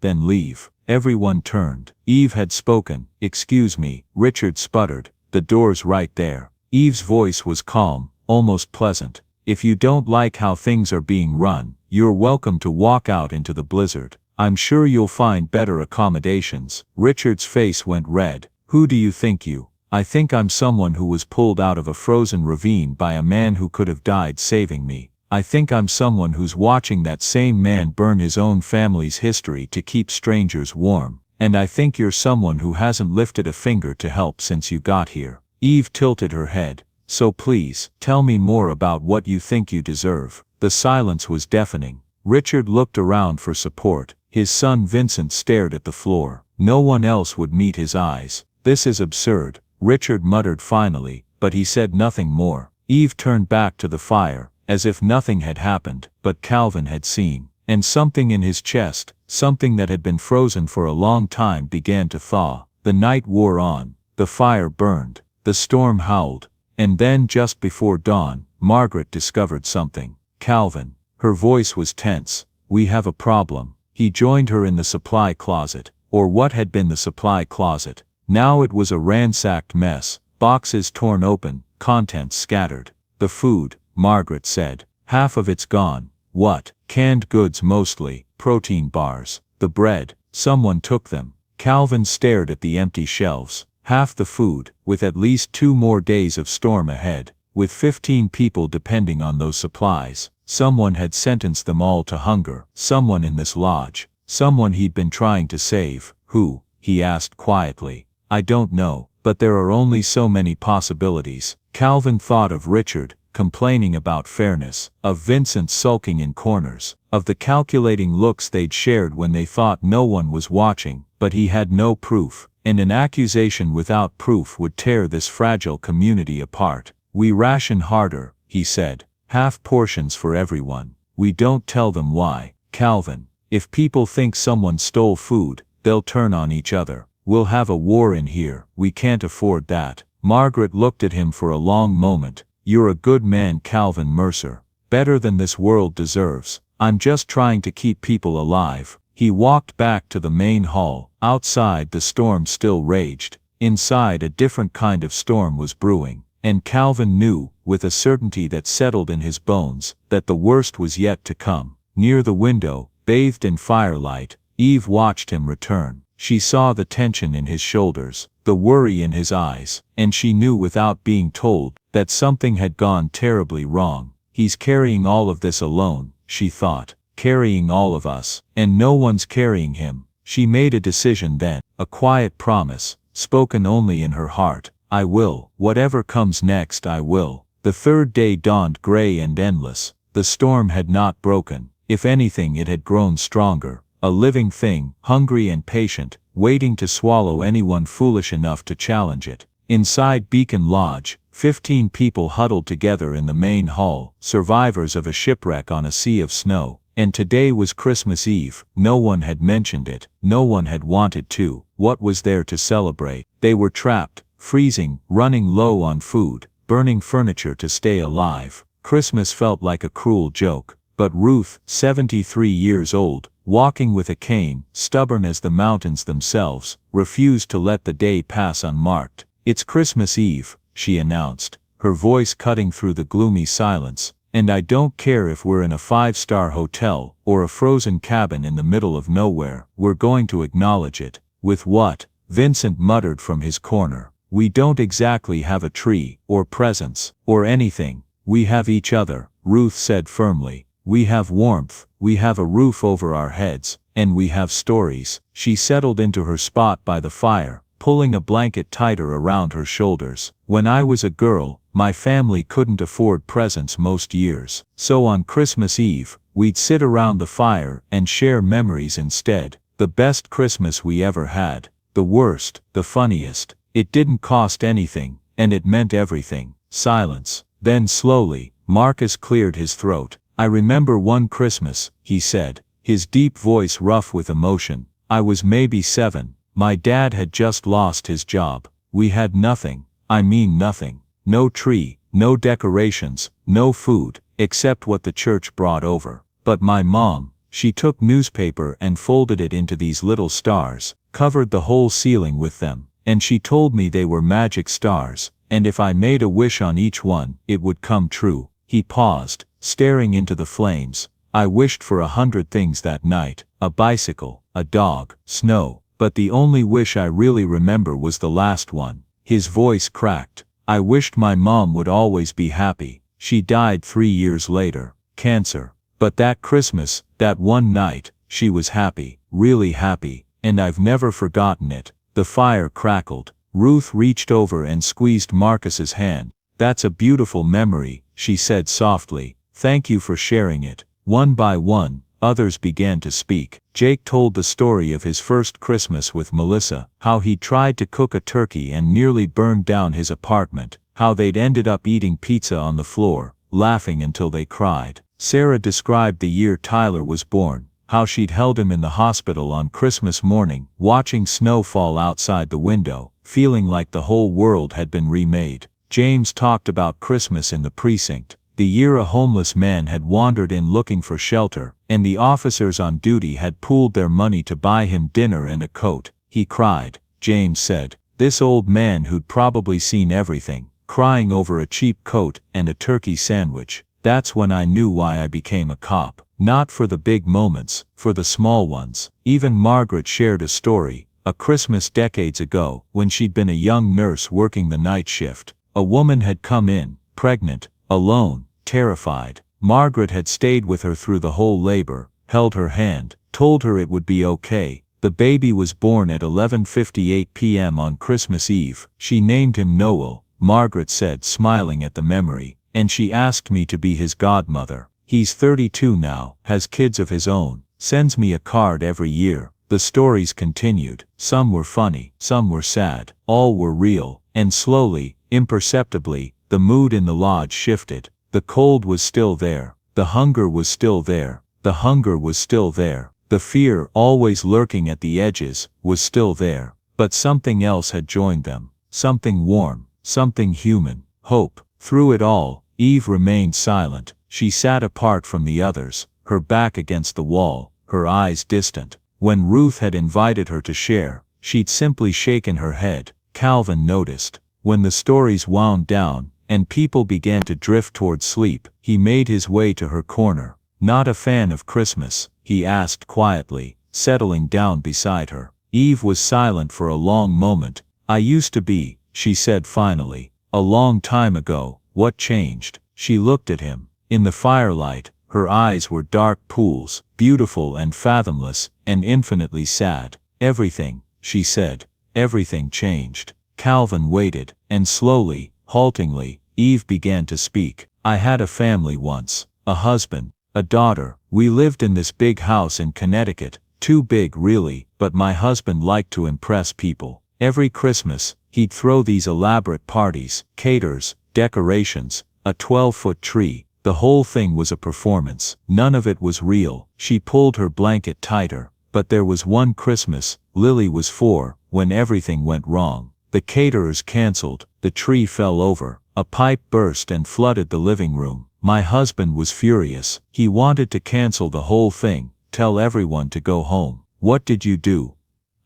then leave." Everyone turned. Eve had spoken. "Excuse me," Richard sputtered. "The door's right there." Eve's voice was calm, almost pleasant. "If you don't like how things are being run, you're welcome to walk out into the blizzard. I'm sure you'll find better accommodations." Richard's face went red. "Who do you think you?" "I think I'm someone who was pulled out of a frozen ravine by a man who could have died saving me. I think I'm someone who's watching that same man burn his own family's history to keep strangers warm. And I think you're someone who hasn't lifted a finger to help since you got here." Eve tilted her head. "So please, tell me more about what you think you deserve." The silence was deafening. Richard looked around for support. His son Vincent stared at the floor. No one else would meet his eyes. "This is absurd," Richard muttered finally, but he said nothing more. Eve turned back to the fire, as if nothing had happened, but Calvin had seen. And something in his chest, something that had been frozen for a long time, began to thaw. The night wore on. The fire burned. The storm howled. And then, just before dawn, Margaret discovered something. "Calvin." Her voice was tense. "We have a problem." He joined her in the supply closet, or what had been the supply closet. Now it was a ransacked mess, boxes torn open, contents scattered. "The food," Margaret said. "Half of it's gone." "What?" "Canned goods mostly, protein bars. The bread, someone took them." Calvin stared at the empty shelves. Half the food, with at least 2 more days of storm ahead, with 15 people depending on those supplies. Someone had sentenced them all to hunger. Someone in this lodge. Someone he'd been trying to save. Who? He asked quietly. I don't know, but there are only so many possibilities. Calvin thought of Richard, complaining about fairness, of Vincent sulking in corners, of the calculating looks they'd shared when they thought no one was watching, but he had no proof, and an accusation without proof would tear this fragile community apart. We ration harder, he said. Half portions for everyone. We don't tell them why. Calvin, if people think someone stole food, they'll turn on each other. We'll have a war in here. We can't afford that. Margaret looked at him for a long moment. You're a good man, Calvin Mercer. Better than this world deserves. I'm just trying to keep people alive. He walked back to the main hall. Outside the storm still raged. Inside a different kind of storm was brewing. And Calvin knew, with a certainty that settled in his bones, that the worst was yet to come. Near the window, bathed in firelight, Eve watched him return. She saw the tension in his shoulders, the worry in his eyes, and she knew without being told that something had gone terribly wrong. He's carrying all of this alone, she thought, carrying all of us, and no one's carrying him. She made a decision then, a quiet promise, spoken only in her heart. I will. Whatever comes next, I will. The third day dawned gray and endless. The storm had not broken. If anything, it had grown stronger. A living thing, hungry and patient, waiting to swallow anyone foolish enough to challenge it. Inside Beacon Lodge, 15 people huddled together in the main hall, survivors of a shipwreck on a sea of snow. And today was Christmas Eve. No one had mentioned it. No one had wanted to. What was there to celebrate? They were trapped, freezing, running low on food, burning furniture to stay alive. Christmas felt like a cruel joke. But Ruth, 73 years old, walking with a cane, stubborn as the mountains themselves, refused to let the day pass unmarked. It's Christmas Eve, she announced, her voice cutting through the gloomy silence, and I don't care if we're in a 5-star hotel or a frozen cabin in the middle of nowhere, we're going to acknowledge it. With what? Vincent muttered from his corner. We don't exactly have a tree, or presents, or anything. We have each other, Ruth said firmly. We have warmth, we have a roof over our heads, and we have stories. She settled into her spot by the fire, pulling a blanket tighter around her shoulders. When I was a girl, my family couldn't afford presents most years. So on Christmas Eve, we'd sit around the fire and share memories instead. The best Christmas we ever had. The worst, the funniest. It didn't cost anything, and it meant everything. Silence. Then slowly, Marcus cleared his throat. I remember one Christmas, he said, his deep voice rough with emotion. I was maybe 7. My dad had just lost his job. We had nothing. I mean nothing. No tree, no decorations, no food, except what the church brought over. But my mom, she took newspaper and folded it into these little stars, covered the whole ceiling with them, and she told me they were magic stars, and if I made a wish on each one, it would come true. He paused, staring into the flames. I wished for 100 things that night, a bicycle, a dog, snow, but the only wish I really remember was the last one. His voice cracked. I wished my mom would always be happy. She died 3 years later, cancer. But that Christmas, that one night, she was happy, really happy, and I've never forgotten it. The fire crackled. Ruth reached over and squeezed Marcus's hand. That's a beautiful memory, she said softly. Thank you for sharing it. One by one, others began to speak. Jake told the story of his first Christmas with Melissa, how he tried to cook a turkey and nearly burned down his apartment, how they'd ended up eating pizza on the floor, laughing until they cried. Sarah described the year Tyler was born, how she'd held him in the hospital on Christmas morning, watching snow fall outside the window, feeling like the whole world had been remade. James talked about Christmas in the precinct, the year a homeless man had wandered in looking for shelter, and the officers on duty had pooled their money to buy him dinner and a coat. He cried, James said, this old man who'd probably seen everything, crying over a cheap coat and a turkey sandwich. That's when I knew why I became a cop. Not for the big moments, for the small ones. Even Margaret shared a story, a Christmas decades ago, when she'd been a young nurse working the night shift. A woman had come in, pregnant, alone, terrified. Margaret had stayed with her through the whole labor, held her hand, told her it would be okay. The baby was born at 11:58 p.m. on Christmas Eve. She named him Noel, Margaret said, smiling at the memory, and she asked me to be his godmother. He's 32 now, has kids of his own, sends me a card every year. The stories continued. Some were funny, some were sad, all were real, and slowly, imperceptibly, the mood in the lodge shifted. The cold was still there. The hunger was still there. The hunger was still there. The fear, always lurking at the edges, was still there. But something else had joined them. Something warm, something human, hope. Through it all, Eve remained silent. She sat apart from the others, her back against the wall, her eyes distant. When Ruth had invited her to share, she'd simply shaken her head. Calvin noticed. When the stories wound down, and people began to drift toward sleep, he made his way to her corner. "Not a fan of Christmas?" he asked quietly, settling down beside her. Eve was silent for a long moment. "I used to be," she said finally. "A long time ago. What changed?" She looked at him. In the firelight, her eyes were dark pools, beautiful and fathomless, and infinitely sad. "Everything," she said. "Everything changed." Calvin waited, and slowly, haltingly, Eve began to speak. "I had a family once. A husband, a daughter. We lived in this big house in Connecticut. Too big really, but my husband liked to impress people. Every Christmas, he'd throw these elaborate parties, caters, decorations, a 12-foot tree. The whole thing was a performance. None of it was real." She pulled her blanket tighter. "But there was one Christmas, Lily was 4, when everything went wrong. The caterers canceled, the tree fell over, a pipe burst and flooded the living room. My husband was furious. He wanted to cancel the whole thing, tell everyone to go home. What did you do?"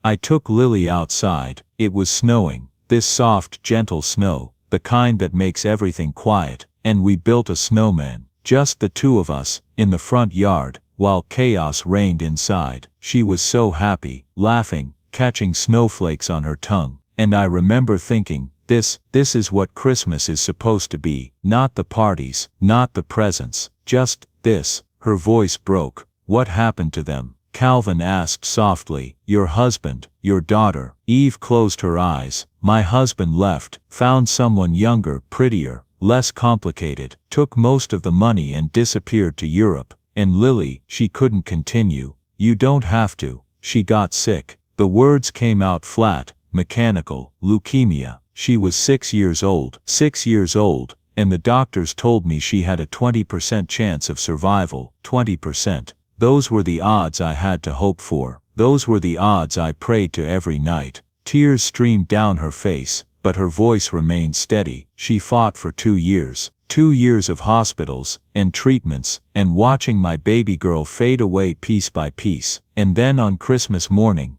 "I took Lily outside. It was snowing, this soft, gentle snow, the kind that makes everything quiet, and we built a snowman, just the two of us, in the front yard, while chaos reigned inside. She was so happy, laughing, catching snowflakes on her tongue. And I remember thinking, this is what Christmas is supposed to be. Not the parties, not the presents, just this." Her voice broke. "What happened to them?" Calvin asked softly. "Your husband, your daughter." Eve closed her eyes. "My husband left, found someone younger, prettier, less complicated, took most of the money and disappeared to Europe. And Lily, she couldn't continue. You don't have to. She got sick." The words came out flat, mechanical. "Leukemia. She was 6 years old. 6 years old, and the doctors told me she had a 20% chance of survival. 20%. Those were the odds I had to hope for. Those were the odds I prayed to every night." Tears streamed down her face, but her voice remained steady. "She fought for 2 years. 2 years of hospitals, and treatments, and watching my baby girl fade away piece by piece. And then on Christmas morning,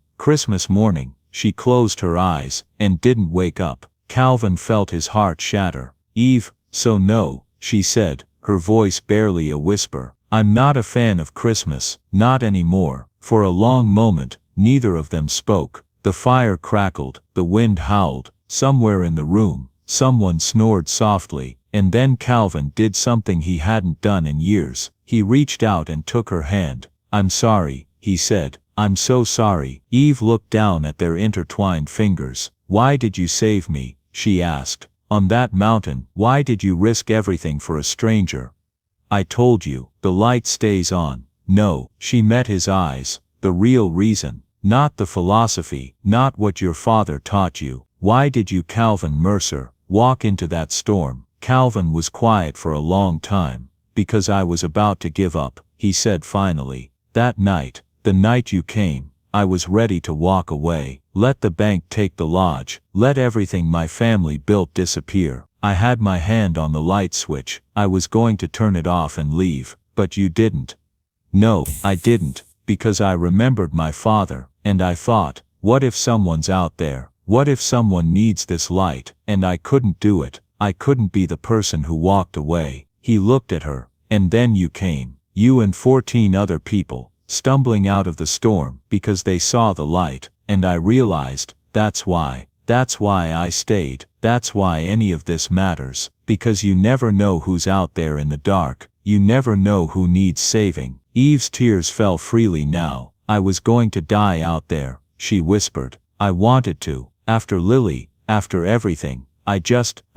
she closed her eyes, and didn't wake up." Calvin felt his heart shatter. "Eve, so no," she said, her voice barely a whisper. "I'm not a fan of Christmas, not anymore." For a long moment, neither of them spoke. The fire crackled, the wind howled. Somewhere in the room, someone snored softly, and then Calvin did something he hadn't done in years. He reached out and took her hand. "I'm sorry," he said. "I'm so sorry." Eve looked down at their intertwined fingers. "Why did you save me?" she asked. "On that mountain, why did you risk everything for a stranger?" "I told you, the light stays on." "No." She met his eyes. "The real reason. Not the philosophy, not what your father taught you. Why did you, Calvin Mercer, walk into that storm?" Calvin was quiet for a long time. "Because I was about to give up," he said finally. "That night, the night you came, I was ready to walk away. Let the bank take the lodge. Let everything my family built disappear. I had my hand on the light switch. I was going to turn it off and leave. But you didn't." "No, I didn't, because I remembered my father, and I thought, what if someone's out there? What if someone needs this light? And I couldn't do it. I couldn't be the person who walked away." He looked at her. "And then you came. You and 14 other people, stumbling out of the storm, because they saw the light, and I realized, that's why I stayed, that's why any of this matters, because you never know who's out there in the dark. You never know who needs saving. Eve's tears fell freely now. I was going to die out there, she whispered. I wanted to. After Lily, after everything. I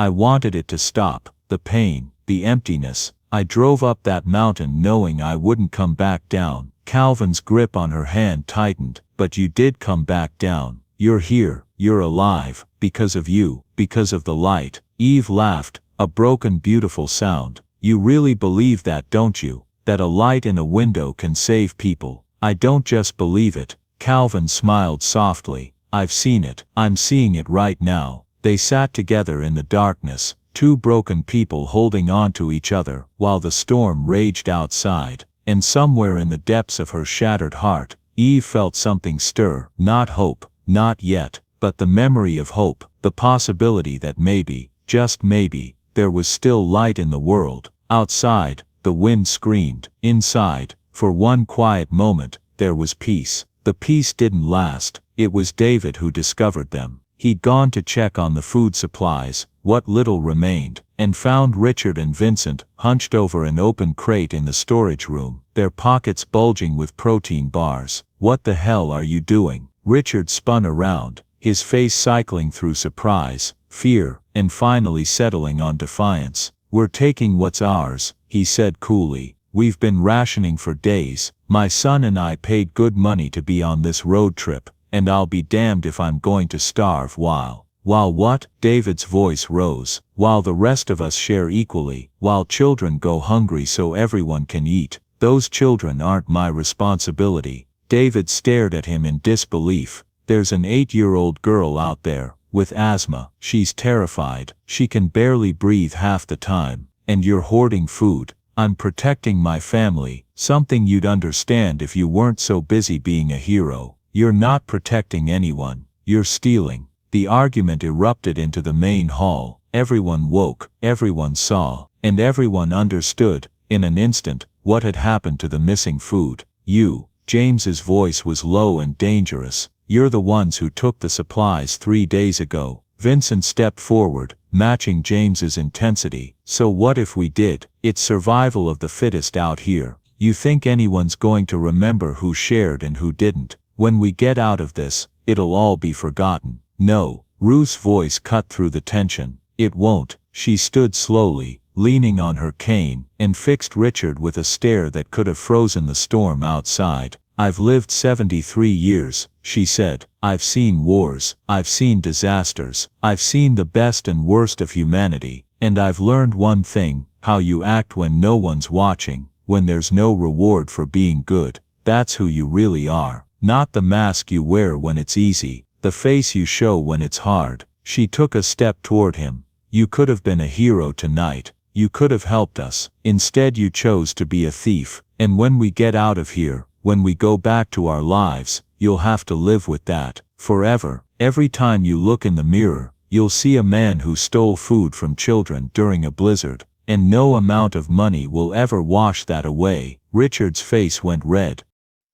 wanted it to stop. The pain, the emptiness. I drove up that mountain knowing I wouldn't come back down. Calvin's grip on her hand tightened. But you did come back down. You're here, you're alive, because of you, because of the light. Eve laughed, a broken beautiful sound. You really believe that, don't you? That a light in a window can save people? I don't just believe it. Calvin smiled softly. I've seen it. I'm seeing it right now. They sat together in the darkness, two broken people holding on to each other, while the storm raged outside. And somewhere in the depths of her shattered heart, Eve felt something stir. Not hope, not yet, but the memory of hope, the possibility that maybe, just maybe, there was still light in the world. Outside, the wind screamed. Inside, for one quiet moment, there was peace. The peace didn't last. It was David who discovered them. He'd gone to check on the food supplies, what little remained, and found Richard and Vincent hunched over an open crate in the storage room, their pockets bulging with protein bars. What the hell are you doing? Richard spun around, his face cycling through surprise, fear, and finally settling on defiance. We're taking what's ours, he said coolly. We've been rationing for days. My son and I paid good money to be on this road trip, and I'll be damned if I'm going to starve while what? David's voice rose. While the rest of us share equally, while children go hungry so everyone can eat. Those children aren't my responsibility. David stared at him in disbelief. There's an 8-year-old girl out there, with asthma. She's terrified. She can barely breathe half the time. And you're hoarding food. I'm protecting my family, something you'd understand if you weren't so busy being a hero. You're not protecting anyone. You're stealing. The argument erupted into the main hall. Everyone woke, everyone saw, and everyone understood, in an instant, what had happened to the missing food. You, James's voice was low and dangerous. You're the ones who took the supplies 3 days ago. Vincent stepped forward, matching James's intensity. So what if we did? It's survival of the fittest out here. You think anyone's going to remember who shared and who didn't? When we get out of this, it'll all be forgotten. No, Ruth's voice cut through the tension. It won't. She stood slowly, leaning on her cane, and fixed Richard with a stare that could have frozen the storm outside. I've lived 73 years, she said. I've seen wars, I've seen disasters, I've seen the best and worst of humanity, and I've learned one thing: how you act when no one's watching, when there's no reward for being good. That's who you really are. Not the mask you wear when it's easy, the face you show when it's hard. She took a step toward him. You could have been a hero tonight. You could have helped us. Instead you chose to be a thief. And when we get out of here, when we go back to our lives, you'll have to live with that, forever. Every time you look in the mirror, you'll see a man who stole food from children during a blizzard, and no amount of money will ever wash that away. Richard's face went red.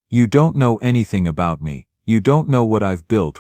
You don't know anything about me. You don't know what I've built,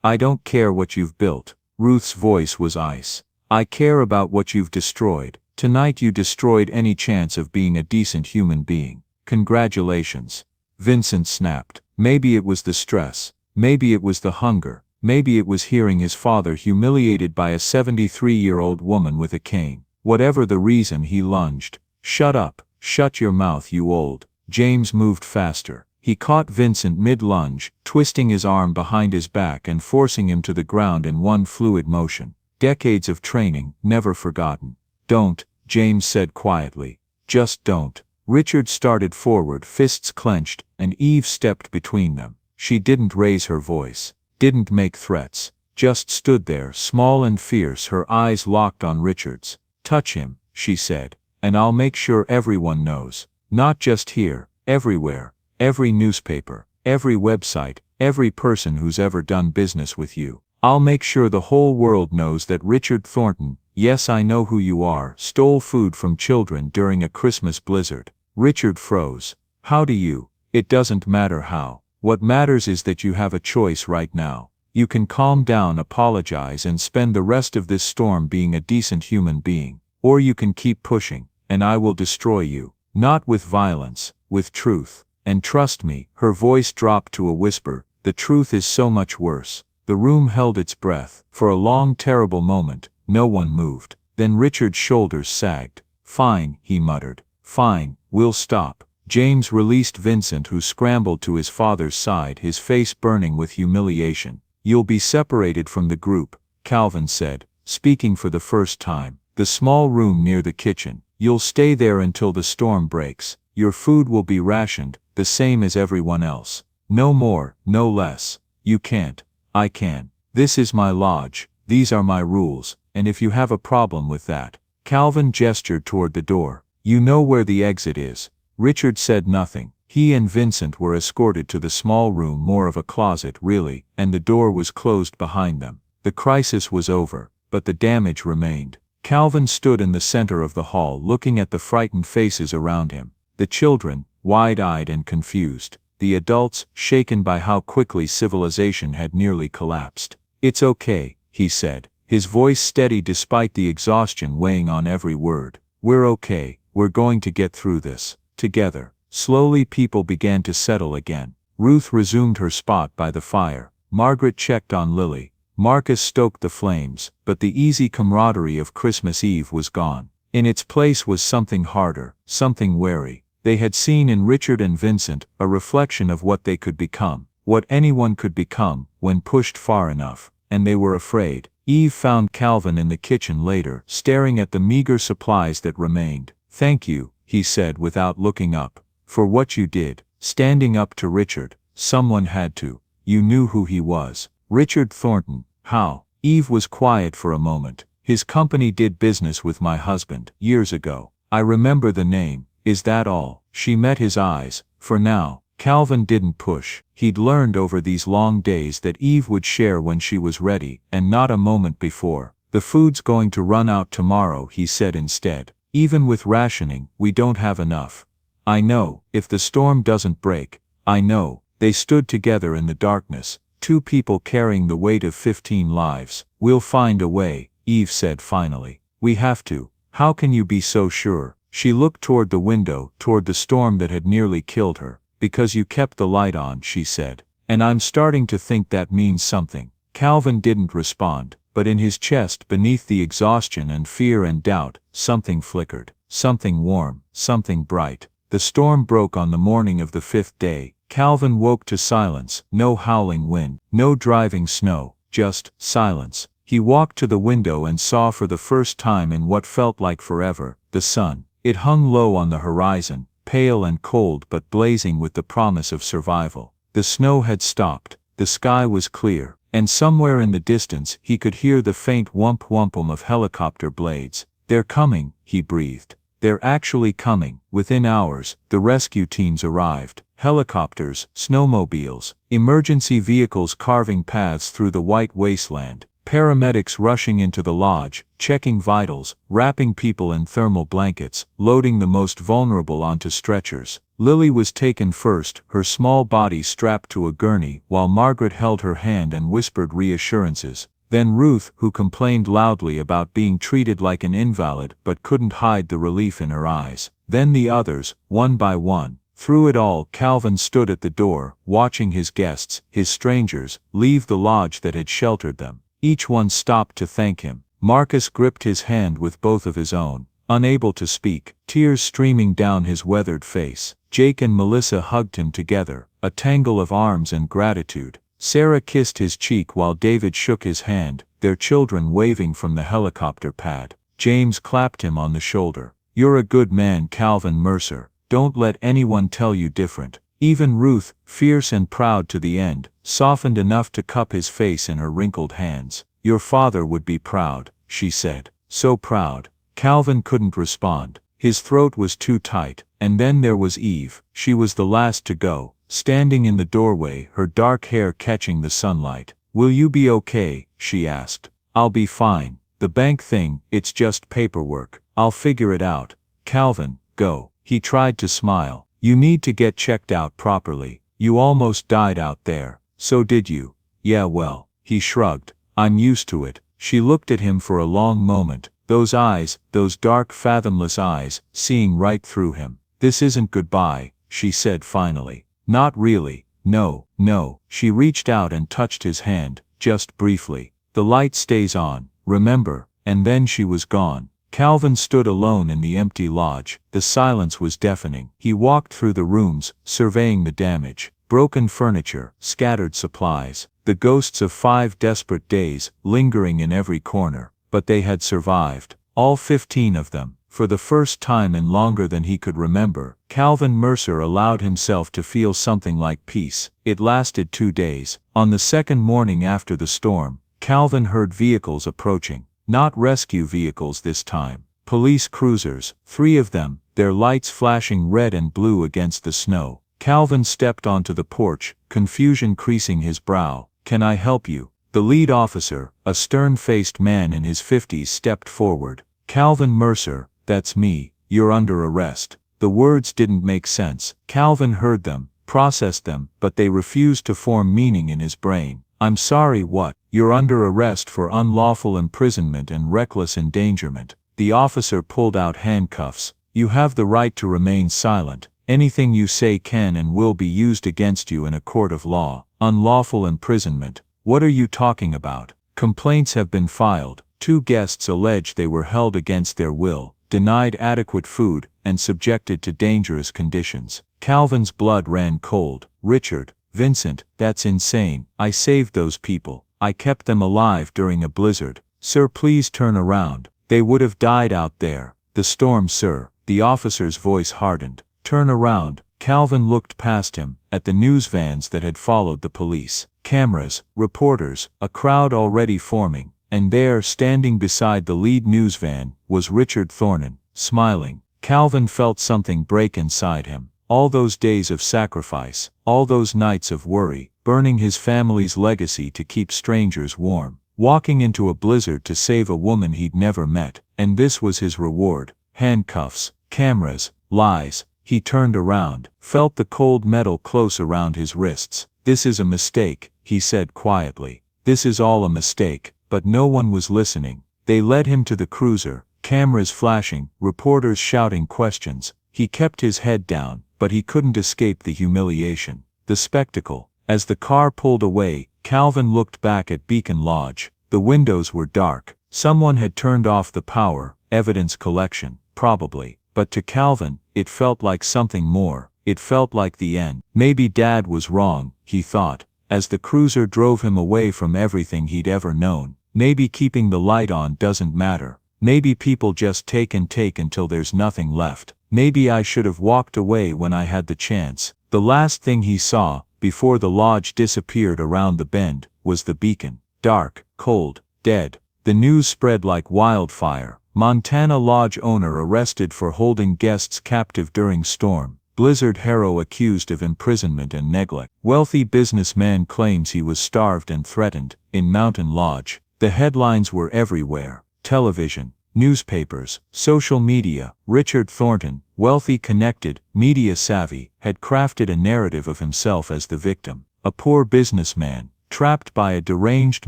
I don't care what you've built. Ruth's voice was ice. I care about what you've destroyed. Tonight you destroyed any chance of being a decent human being. Congratulations. Vincent snapped. Maybe it was the stress. Maybe it was the hunger. Maybe it was hearing his father humiliated by a 73-year-old woman with a cane. Whatever the reason, he lunged. Shut up. Shut your mouth, you old. James moved faster. He caught Vincent mid-lunge, twisting his arm behind his back and forcing him to the ground in one fluid motion. Decades of training, never forgotten. Don't, James said quietly. Just don't. Richard started forward, fists clenched, and Eve stepped between them. She didn't raise her voice, didn't make threats, just stood there, small and fierce, her eyes locked on Richard's. Touch him, she said, and I'll make sure everyone knows. Not just here, everywhere. Every newspaper, every website, every person who's ever done business with you. I'll make sure the whole world knows that Richard Thornton, yes, I know who you are, stole food from children during a Christmas blizzard. Richard froze. How do you? It doesn't matter how. What matters is that you have a choice right now. You can calm down, apologize, and spend the rest of this storm being a decent human being. Or you can keep pushing, and I will destroy you. Not with violence, with truth. And trust me," her voice dropped to a whisper, "the truth is so much worse." The room held its breath. For a long terrible moment, no one moved. Then Richard's shoulders sagged. "Fine," he muttered. "Fine, we'll stop." James released Vincent, who scrambled to his father's side, his face burning with humiliation. "You'll be separated from the group," Calvin said, speaking for the first time. "The small room near the kitchen. You'll stay there until the storm breaks. Your food will be rationed, the same as everyone else. No more, no less. You can't. I can. This is my lodge, these are my rules, and if you have a problem with that..." Calvin gestured toward the door. "You know where the exit is." Richard said nothing. He and Vincent were escorted to the small room, more of a closet really, and the door was closed behind them. The crisis was over, but the damage remained. Calvin stood in the center of the hall, looking at the frightened faces around him. The children, wide-eyed and confused. The adults, shaken by how quickly civilization had nearly collapsed. "It's okay," he said, his voice steady despite the exhaustion weighing on every word. "We're okay, we're going to get through this. Together." Slowly people began to settle again. Ruth resumed her spot by the fire. Margaret checked on Lily. Marcus stoked the flames, but the easy camaraderie of Christmas Eve was gone. In its place was something harder, something wary. They had seen in Richard and Vincent a reflection of what they could become, what anyone could become when pushed far enough, and they were afraid. Eve found Calvin in the kitchen later, staring at the meager supplies that remained. "Thank you," he said without looking up, "for what you did, standing up to Richard. Someone had to. You knew who he was." "Richard Thornton. How?" Eve was quiet for a moment. "His company did business with my husband, years ago. I remember the name. Is that all?" She met his eyes. For now, Calvin didn't push. He'd learned over these long days that Eve would share when she was ready, and not a moment before. "The food's going to run out tomorrow," he said instead. "Even with rationing, we don't have enough." "I know, if the storm doesn't break." "I know." They stood together in the darkness, two people carrying the weight of 15 lives. "We'll find a way," Eve said finally. "We have to." "How can you be so sure?" She looked toward the window, toward the storm that had nearly killed her. "Because you kept the light on," she said. "And I'm starting to think that means something." Calvin didn't respond, but in his chest, beneath the exhaustion and fear and doubt, something flickered. Something warm, something bright. The storm broke on the morning of the 5th day. Calvin woke to silence, no howling wind, no driving snow, just silence. He walked to the window and saw for the first time in what felt like forever, the sun. It hung low on the horizon, pale and cold but blazing with the promise of survival. The snow had stopped, the sky was clear, and somewhere in the distance he could hear the faint whump-whumpum of helicopter blades. "They're coming," he breathed. "They're actually coming." Within hours, the rescue teams arrived. Helicopters, snowmobiles, emergency vehicles carving paths through the white wasteland. Paramedics rushing into the lodge, checking vitals, wrapping people in thermal blankets, loading the most vulnerable onto stretchers. Lily was taken first, her small body strapped to a gurney, while Margaret held her hand and whispered reassurances. Then Ruth, who complained loudly about being treated like an invalid but couldn't hide the relief in her eyes. Then the others, one by one. Through it all, Calvin stood at the door, watching his guests, his strangers, leave the lodge that had sheltered them. Each one stopped to thank him. Marcus gripped his hand with both of his own, unable to speak, tears streaming down his weathered face. Jake and Melissa hugged him together, a tangle of arms and gratitude. Sarah kissed his cheek while David shook his hand, their children waving from the helicopter pad. James clapped him on the shoulder. "You're a good man, Calvin Mercer. Don't let anyone tell you different." Even Ruth, fierce and proud to the end, softened enough to cup his face in her wrinkled hands. "Your father would be proud," she said. "So proud." Calvin couldn't respond. His throat was too tight. And then there was Eve. She was the last to go, standing in the doorway, her dark hair catching the sunlight. "Will you be okay?" she asked. "I'll be fine. The bank thing, it's just paperwork. I'll figure it out." "Calvin, go." He tried to smile. "You need to get checked out properly. You almost died out there." "So did you." "Yeah, well." He shrugged. "I'm used to it." She looked at him for a long moment, Those eyes, those dark fathomless eyes, seeing right through him. "This isn't goodbye," she said finally. "Not really. No, no." She reached out and touched his hand, just briefly. "The light stays on, remember," and then she was gone. Calvin stood alone in the empty lodge. The silence was deafening. He walked through the rooms, surveying the damage. Broken furniture, scattered supplies, the ghosts of 5 desperate days, lingering in every corner. But they had survived. All 15 of them. For the first time in longer than he could remember, Calvin Mercer allowed himself to feel something like peace. It lasted 2 days. On the second morning after the storm, Calvin heard vehicles approaching. Not rescue vehicles this time. Police cruisers, 3 of them, their lights flashing red and blue against the snow. Calvin stepped onto the porch, confusion creasing his brow. "Can I help you?" The lead officer, a stern-faced man in his 50s, stepped forward. "Calvin Mercer, that's me. You're under arrest." The words didn't make sense. Calvin heard them, processed them, but they refused to form meaning in his brain. "I'm sorry, what?" "You're under arrest for unlawful imprisonment and reckless endangerment." The officer pulled out handcuffs. "You have the right to remain silent. Anything you say can and will be used against you in a court of law." "Unlawful imprisonment? What are you talking about?" "Complaints have been filed. 2 guests allege they were held against their will, denied adequate food, and subjected to dangerous conditions." Calvin's blood ran cold. "Richard, Vincent, that's insane. I saved those people. I kept them alive during a blizzard. Sir, please turn around. They would have died out there." "The storm, sir." The officer's voice hardened. "Turn around." Calvin looked past him, at the news vans that had followed the police. Cameras, reporters, a crowd already forming. And there, standing beside the lead news van, was Richard Thornton, smiling. Calvin felt something break inside him. All those days of sacrifice, all those nights of worry, burning his family's legacy to keep strangers warm, walking into a blizzard to save a woman he'd never met, and this was his reward. Handcuffs, cameras, lies. He turned around, felt the cold metal close around his wrists. "This is a mistake," he said quietly. "This is all a mistake." But no one was listening. They led him to the cruiser, cameras flashing, reporters shouting questions. He kept his head down, but he couldn't escape the humiliation, the spectacle. As the car pulled away, Calvin looked back at Beacon Lodge. The windows were dark. Someone had turned off the power, evidence collection, probably. But to Calvin, it felt like something more. It felt like the end. Maybe Dad was wrong, he thought, as the cruiser drove him away from everything he'd ever known. Maybe keeping the light on doesn't matter. Maybe people just take until there's nothing left. Maybe I should have walked away when I had the chance. The last thing he saw, before the lodge disappeared around the bend, was the beacon. Dark, cold, dead. The news spread like wildfire. Montana Lodge owner arrested for holding guests captive during storm. Blizzard hero accused of imprisonment and neglect. Wealthy businessman claims he was starved and threatened, in Mountain Lodge. The headlines were everywhere. Television, newspapers, social media. Richard Thornton, wealthy, connected, media savvy, had crafted a narrative of himself as the victim. A poor businessman, trapped by a deranged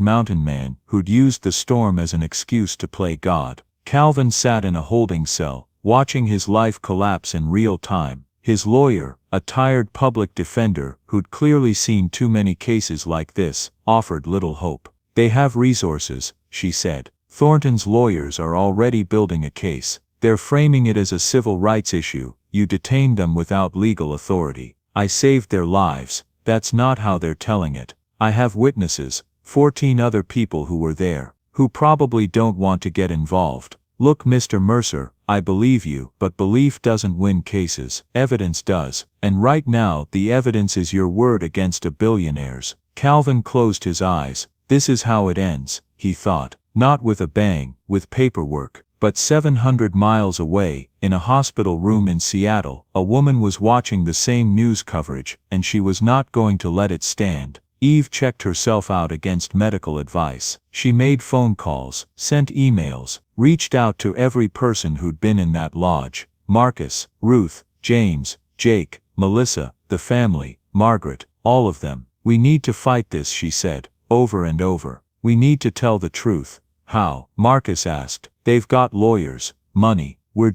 mountain man who'd used the storm as an excuse to play God. Calvin sat in a holding cell, watching his life collapse in real time. His lawyer, a tired public defender who'd clearly seen too many cases like this, offered little hope. "They have resources," she said. "Thornton's lawyers are already building a case. They're framing it as a civil rights issue. You detained them without legal authority. I saved their lives." That's not how they're telling it. "I have witnesses, 14 other people who were there, who probably don't want to get involved." "Look, Mr. Mercer, I believe you, but belief doesn't win cases. Evidence does. And right now the evidence is your word against a billionaire's." Calvin closed his eyes. This is how it ends, he thought. Not with a bang, with paperwork. But 700 miles away, in a hospital room in Seattle, a woman was watching the same news coverage, and she was not going to let it stand. Eve checked herself out against medical advice. She made phone calls, sent emails, reached out to every person who'd been in that lodge. Marcus, Ruth, James, Jake, Melissa, the family, Margaret, all of them. "We need to fight this," she said, over and over. "We need to tell the truth." "How?" Marcus asked. They've got lawyers, money. We're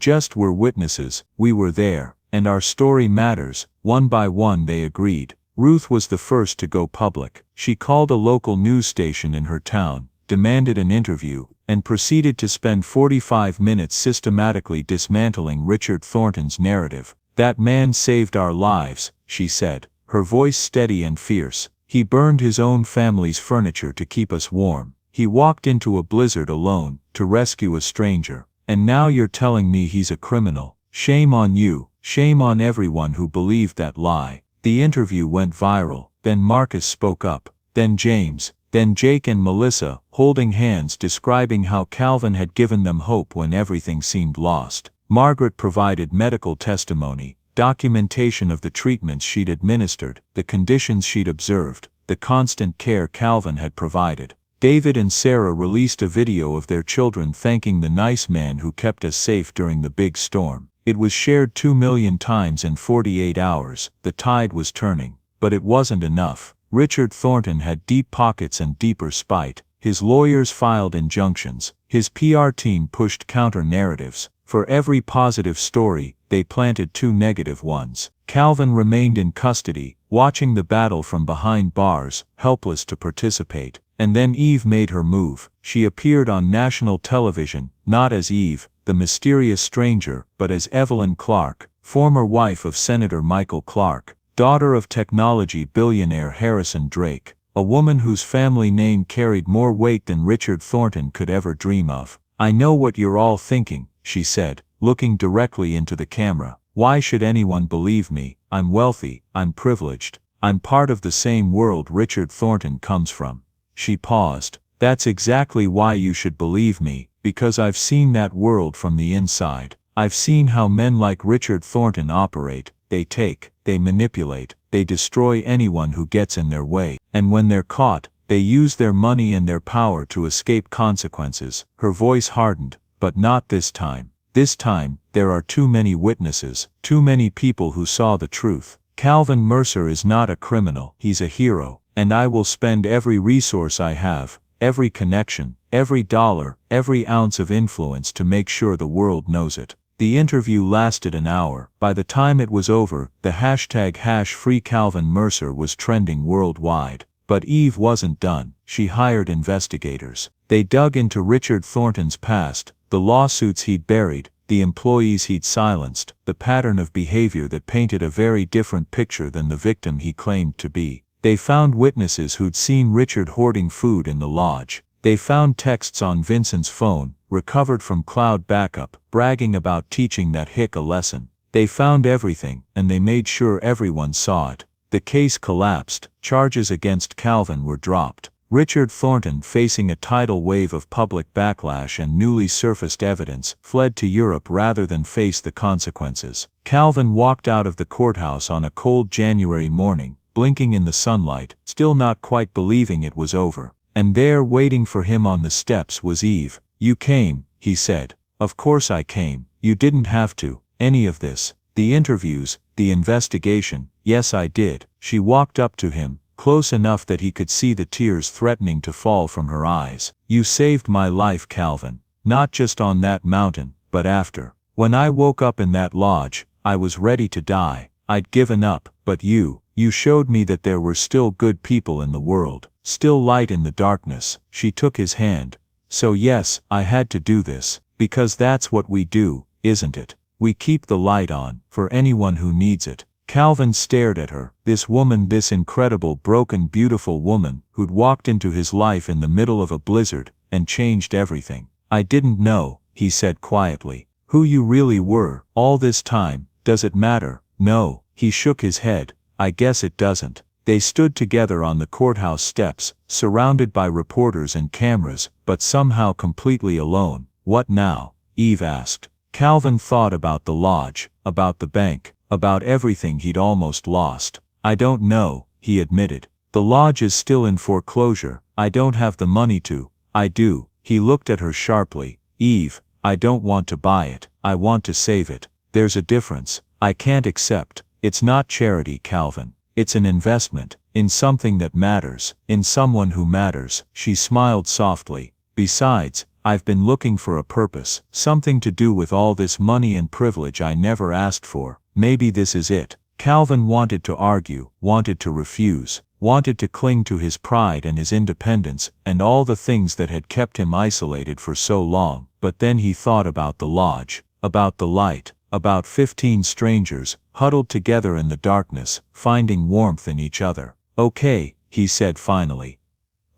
witnesses. We were there. And our story matters. One by one they agreed. Ruth was the first to go public. She called a local news station in her town, demanded an interview, and proceeded to spend 45 minutes systematically dismantling Richard Thornton's narrative. "That man saved our lives," she said, her voice steady and fierce. "He burned his own family's furniture to keep us warm. He walked into a blizzard alone, to rescue a stranger. And now you're telling me he's a criminal. Shame on you, shame on everyone who believed that lie." The interview went viral. Then Marcus spoke up. Then James. Then Jake and Melissa, holding hands, describing how Calvin had given them hope when everything seemed lost. Margaret provided medical testimony, documentation of the treatments she'd administered, the conditions she'd observed, the constant care Calvin had provided. David and Sarah released a video of their children thanking the nice man who kept us safe during the big storm. It was shared 2 million times in 48 hours. The tide was turning. But it wasn't enough. Richard Thornton had deep pockets and deeper spite. His lawyers filed injunctions. His PR team pushed counter-narratives. For every positive story, they planted 2 negative ones. Calvin remained in custody, watching the battle from behind bars, helpless to participate. And then Eve made her move. She appeared on national television, not as Eve, the mysterious stranger, but as Evelyn Clark, former wife of Senator Michael Clark, daughter of technology billionaire Harrison Drake, a woman whose family name carried more weight than Richard Thornton could ever dream of. "I know what you're all thinking," she said, looking directly into the camera. "Why should anyone believe me? I'm wealthy, I'm privileged, I'm part of the same world Richard Thornton comes from." She paused. "That's exactly why you should believe me, because I've seen that world from the inside. I've seen how men like Richard Thornton operate. They take, they manipulate, they destroy anyone who gets in their way. And when they're caught, they use their money and their power to escape consequences." Her voice hardened. "But not this time. This time, there are too many witnesses, too many people who saw the truth. Calvin Mercer is not a criminal. He's a hero. And I will spend every resource I have, every connection, every dollar, every ounce of influence to make sure the world knows it." The interview lasted an hour. By the time it was over, the hashtag #FreeCalvinMercer was trending worldwide. But Eve wasn't done. She hired investigators. They dug into Richard Thornton's past, the lawsuits he'd buried, the employees he'd silenced, the pattern of behavior that painted a very different picture than the victim he claimed to be. They found witnesses who'd seen Richard hoarding food in the lodge. They found texts on Vincent's phone, recovered from cloud backup, bragging about teaching that hick a lesson. They found everything, and they made sure everyone saw it. The case collapsed. Charges against Calvin were dropped. Richard Thornton, facing a tidal wave of public backlash and newly surfaced evidence, fled to Europe rather than face the consequences. Calvin walked out of the courthouse on a cold January morning, blinking in the sunlight, still not quite believing it was over. And there, waiting for him on the steps, was Eve. "You came," he said. "Of course I came. You didn't have to. Any of this. The interviews, the investigation. Yes, I did." She walked up to him, close enough that he could see the tears threatening to fall from her eyes. "You saved my life, Calvin. Not just on that mountain, but after. When I woke up in that lodge, I was ready to die. I'd given up, but you showed me that there were still good people in the world, still light in the darkness." She took his hand. "So yes, I had to do this, because that's what we do, isn't it? We keep the light on, for anyone who needs it." Calvin stared at her, this woman, this incredible, broken, beautiful woman, who'd walked into his life in the middle of a blizzard, and changed everything. "I didn't know," he said quietly, "who you really were, all this time. Does it matter?" "No." He shook his head. "I guess it doesn't." They stood together on the courthouse steps, surrounded by reporters and cameras, but somehow completely alone. "What now?" Eve asked. Calvin thought about the lodge, about the bank, about everything he'd almost lost. "I don't know," he admitted. "The lodge is still in foreclosure. I don't have the money to." "I do." He looked at her sharply. "Eve, I don't want to buy it. I want to save it. There's a difference. I can't accept. It's not charity, Calvin. It's an investment, in something that matters, in someone who matters." She smiled softly. "Besides, I've been looking for a purpose, something to do with all this money and privilege I never asked for. Maybe this is it. Calvin wanted to argue, wanted to refuse, wanted to cling to his pride and his independence and all the things that had kept him isolated for so long. But then he thought about the lodge, about the light, about 15 strangers, huddled together in the darkness, finding warmth in each other. Okay, he said finally.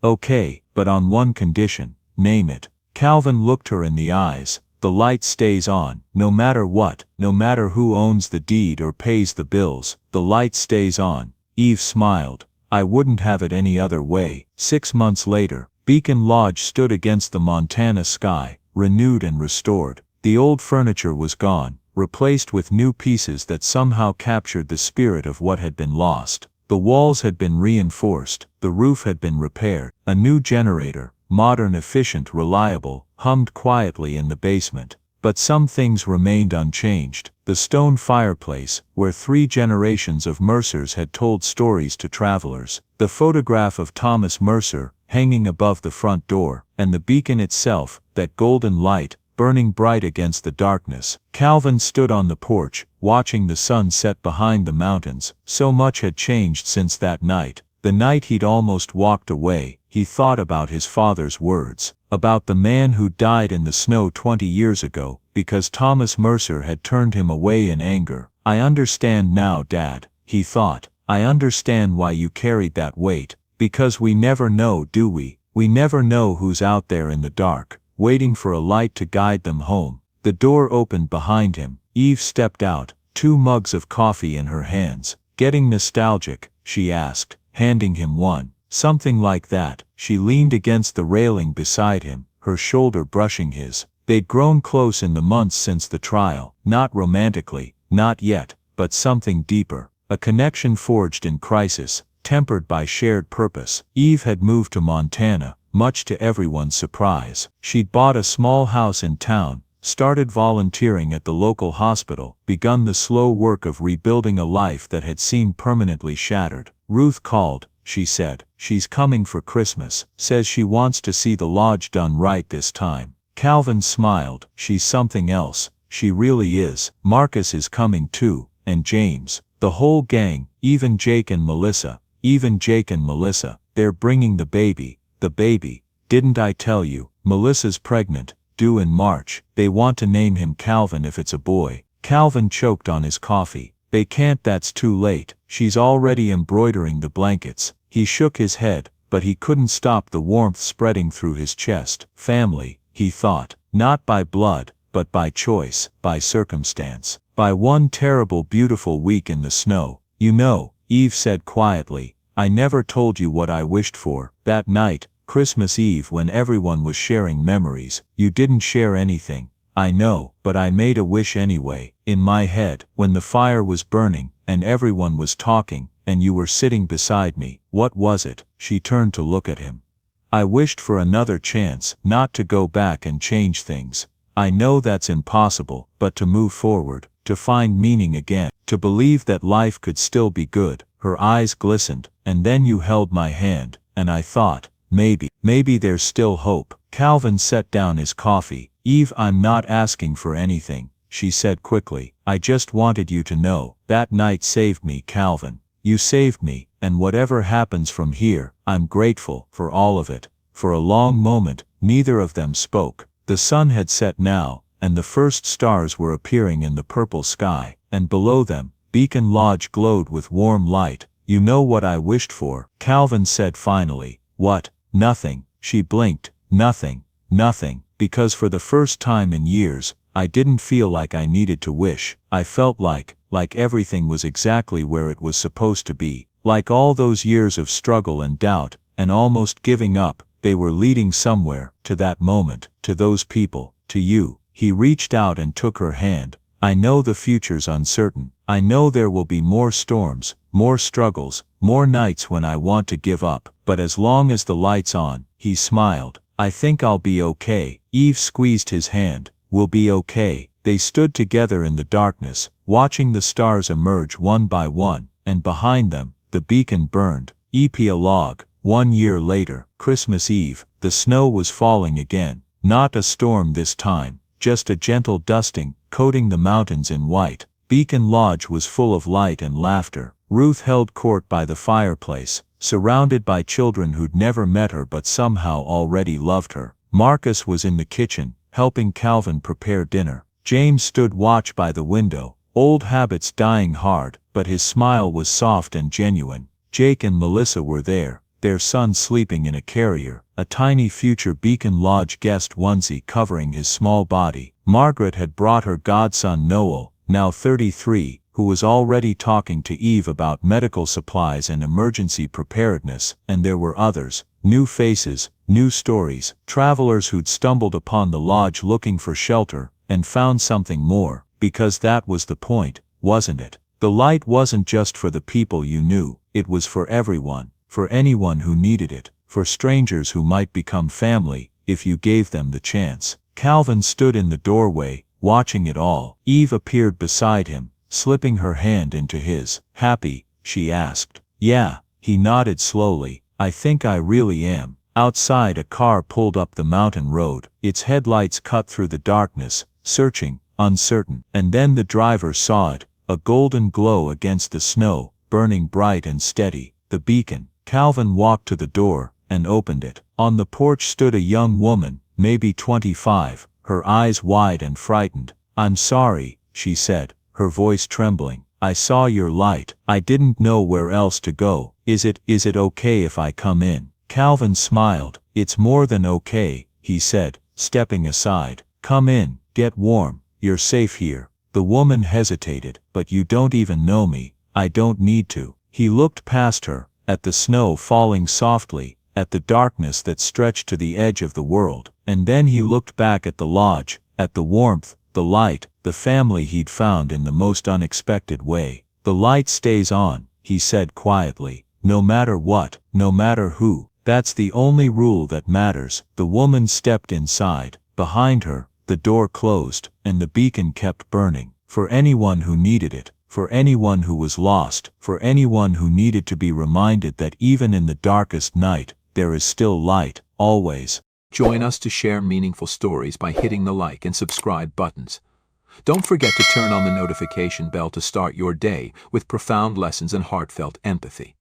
Okay, but on one condition. Name it. Calvin looked her in the eyes. The light stays on, no matter what, no matter who owns the deed or pays the bills, the light stays on. Eve smiled. I wouldn't have it any other way. 6 months later, Beacon Lodge stood against the Montana sky, renewed and restored. The old furniture was gone, replaced with new pieces that somehow captured the spirit of what had been lost. The walls had been reinforced, the roof had been repaired, a new generator, modern, efficient, reliable, hummed quietly in the basement. But some things remained unchanged. The stone fireplace, where 3 generations of Mercers had told stories to travelers, the photograph of Thomas Mercer, hanging above the front door, and the beacon itself, that golden light, burning bright against the darkness. Calvin stood on the porch, watching the sun set behind the mountains. So much had changed since that night. The night he'd almost walked away. He thought about his father's words, about the man who died in the snow 20 years ago, because Thomas Mercer had turned him away in anger. I understand now, Dad, he thought. I understand why you carried that weight. Because we never know, do we? We never know who's out there in the dark, waiting for a light to guide them home. The door opened behind him. Eve stepped out, 2 mugs of coffee in her hands. Getting nostalgic, she asked, handing him one. Something like that. She leaned against the railing beside him, her shoulder brushing his. They'd grown close in the months since the trial, not romantically, not yet, but something deeper. A connection forged in crisis, tempered by shared purpose. Eve had moved to Montana, much to everyone's surprise. She'd bought a small house in town, started volunteering at the local hospital, begun the slow work of rebuilding a life that had seemed permanently shattered. Ruth called, she said. She's coming for Christmas, says she wants to see the lodge done right this time. Calvin smiled. She's something else. She really is. Marcus is coming too, and James. The whole gang, even Jake and Melissa. Even Jake and Melissa. They're bringing the baby. The baby. Didn't I tell you? Melissa's pregnant, due in March. They want to name him Calvin if it's a boy. Calvin choked on his coffee. They can't, that's too late. She's already embroidering the blankets. He shook his head, but he couldn't stop the warmth spreading through his chest. Family, he thought, not by blood, but by choice, by circumstance, by one terrible beautiful week in the snow. You know, Eve said quietly, I never told you what I wished for. That night, Christmas Eve, when everyone was sharing memories, you didn't share anything. I know, but I made a wish anyway. In my head, when the fire was burning, and everyone was talking, and you were sitting beside me. What was it? She turned to look at him. I wished for another chance, not to go back and change things. I know that's impossible, but to move forward, to find meaning again, to believe that life could still be good. Her eyes glistened, and then you held my hand, and I thought, maybe there's still hope. Calvin set down his coffee. Eve, I'm not asking for anything, she said quickly. I just wanted you to know. That night saved me, Calvin. You saved me, and whatever happens from here, I'm grateful for all of it. For a long moment, neither of them spoke. The sun had set now, and the first stars were appearing in the purple sky, and below them, Beacon Lodge glowed with warm light. You know what I wished for? Calvin said finally. What? Nothing. She blinked. Nothing. Nothing. Because for the first time in years, I didn't feel like I needed to wish. I felt like everything was exactly where it was supposed to be. Like all those years of struggle and doubt, and almost giving up, they were leading somewhere, to that moment, to those people, to you. He reached out and took her hand. I know the future's uncertain. I know there will be more storms, more struggles, more nights when I want to give up. But as long as the light's on, he smiled. I think I'll be okay. Eve squeezed his hand. We'll be okay. They stood together in the darkness, watching the stars emerge one by one, and behind them, the beacon burned. Epilogue. 1 year later, Christmas Eve, the snow was falling again. Not a storm this time, just a gentle dusting, coating the mountains in white. Beacon Lodge was full of light and laughter. Ruth held court by the fireplace, surrounded by children who'd never met her but somehow already loved her. Marcus was in the kitchen, helping Calvin prepare dinner. James stood watch by the window, old habits dying hard, but his smile was soft and genuine. Jake and Melissa were there, their son sleeping in a carrier, a tiny future Beacon Lodge guest onesie covering his small body. Margaret had brought her godson Noel, now 33, who was already talking to Eve about medical supplies and emergency preparedness, and there were others, new faces, new stories, travelers who'd stumbled upon the lodge looking for shelter, and found something more, because that was the point, wasn't it? The light wasn't just for the people you knew, it was for everyone, for anyone who needed it, for strangers who might become family, if you gave them the chance. Calvin stood in the doorway, watching it all. Eve appeared beside him, slipping her hand into his. "Happy?" she asked. "Yeah," he nodded slowly. "I think I really am." Outside, a car pulled up the mountain road, its headlights cut through the darkness, searching, uncertain. And then the driver saw it, a golden glow against the snow, burning bright and steady. The beacon. Calvin walked to the door, and opened it. On the porch stood a young woman, maybe 25, her eyes wide and frightened. "I'm sorry," she said, her voice trembling. "I saw your light. I didn't know where else to go. Is it okay if I come in?" Calvin smiled. "It's more than okay," he said, stepping aside. "Come in, get warm, you're safe here." The woman hesitated. "But you don't even know me." "I don't need to." He looked past her, at the snow falling softly, at the darkness that stretched to the edge of the world. And then he looked back at the lodge, at the warmth, the light, the family he'd found in the most unexpected way. "The light stays on," he said quietly, "no matter what, no matter who. That's the only rule that matters." The woman stepped inside. Behind her, the door closed, and the beacon kept burning. For anyone who needed it. For anyone who was lost, for anyone who needed to be reminded that even in the darkest night, there is still light, always. Join us to share meaningful stories by hitting the like and subscribe buttons. Don't forget to turn on the notification bell to start your day with profound lessons and heartfelt empathy.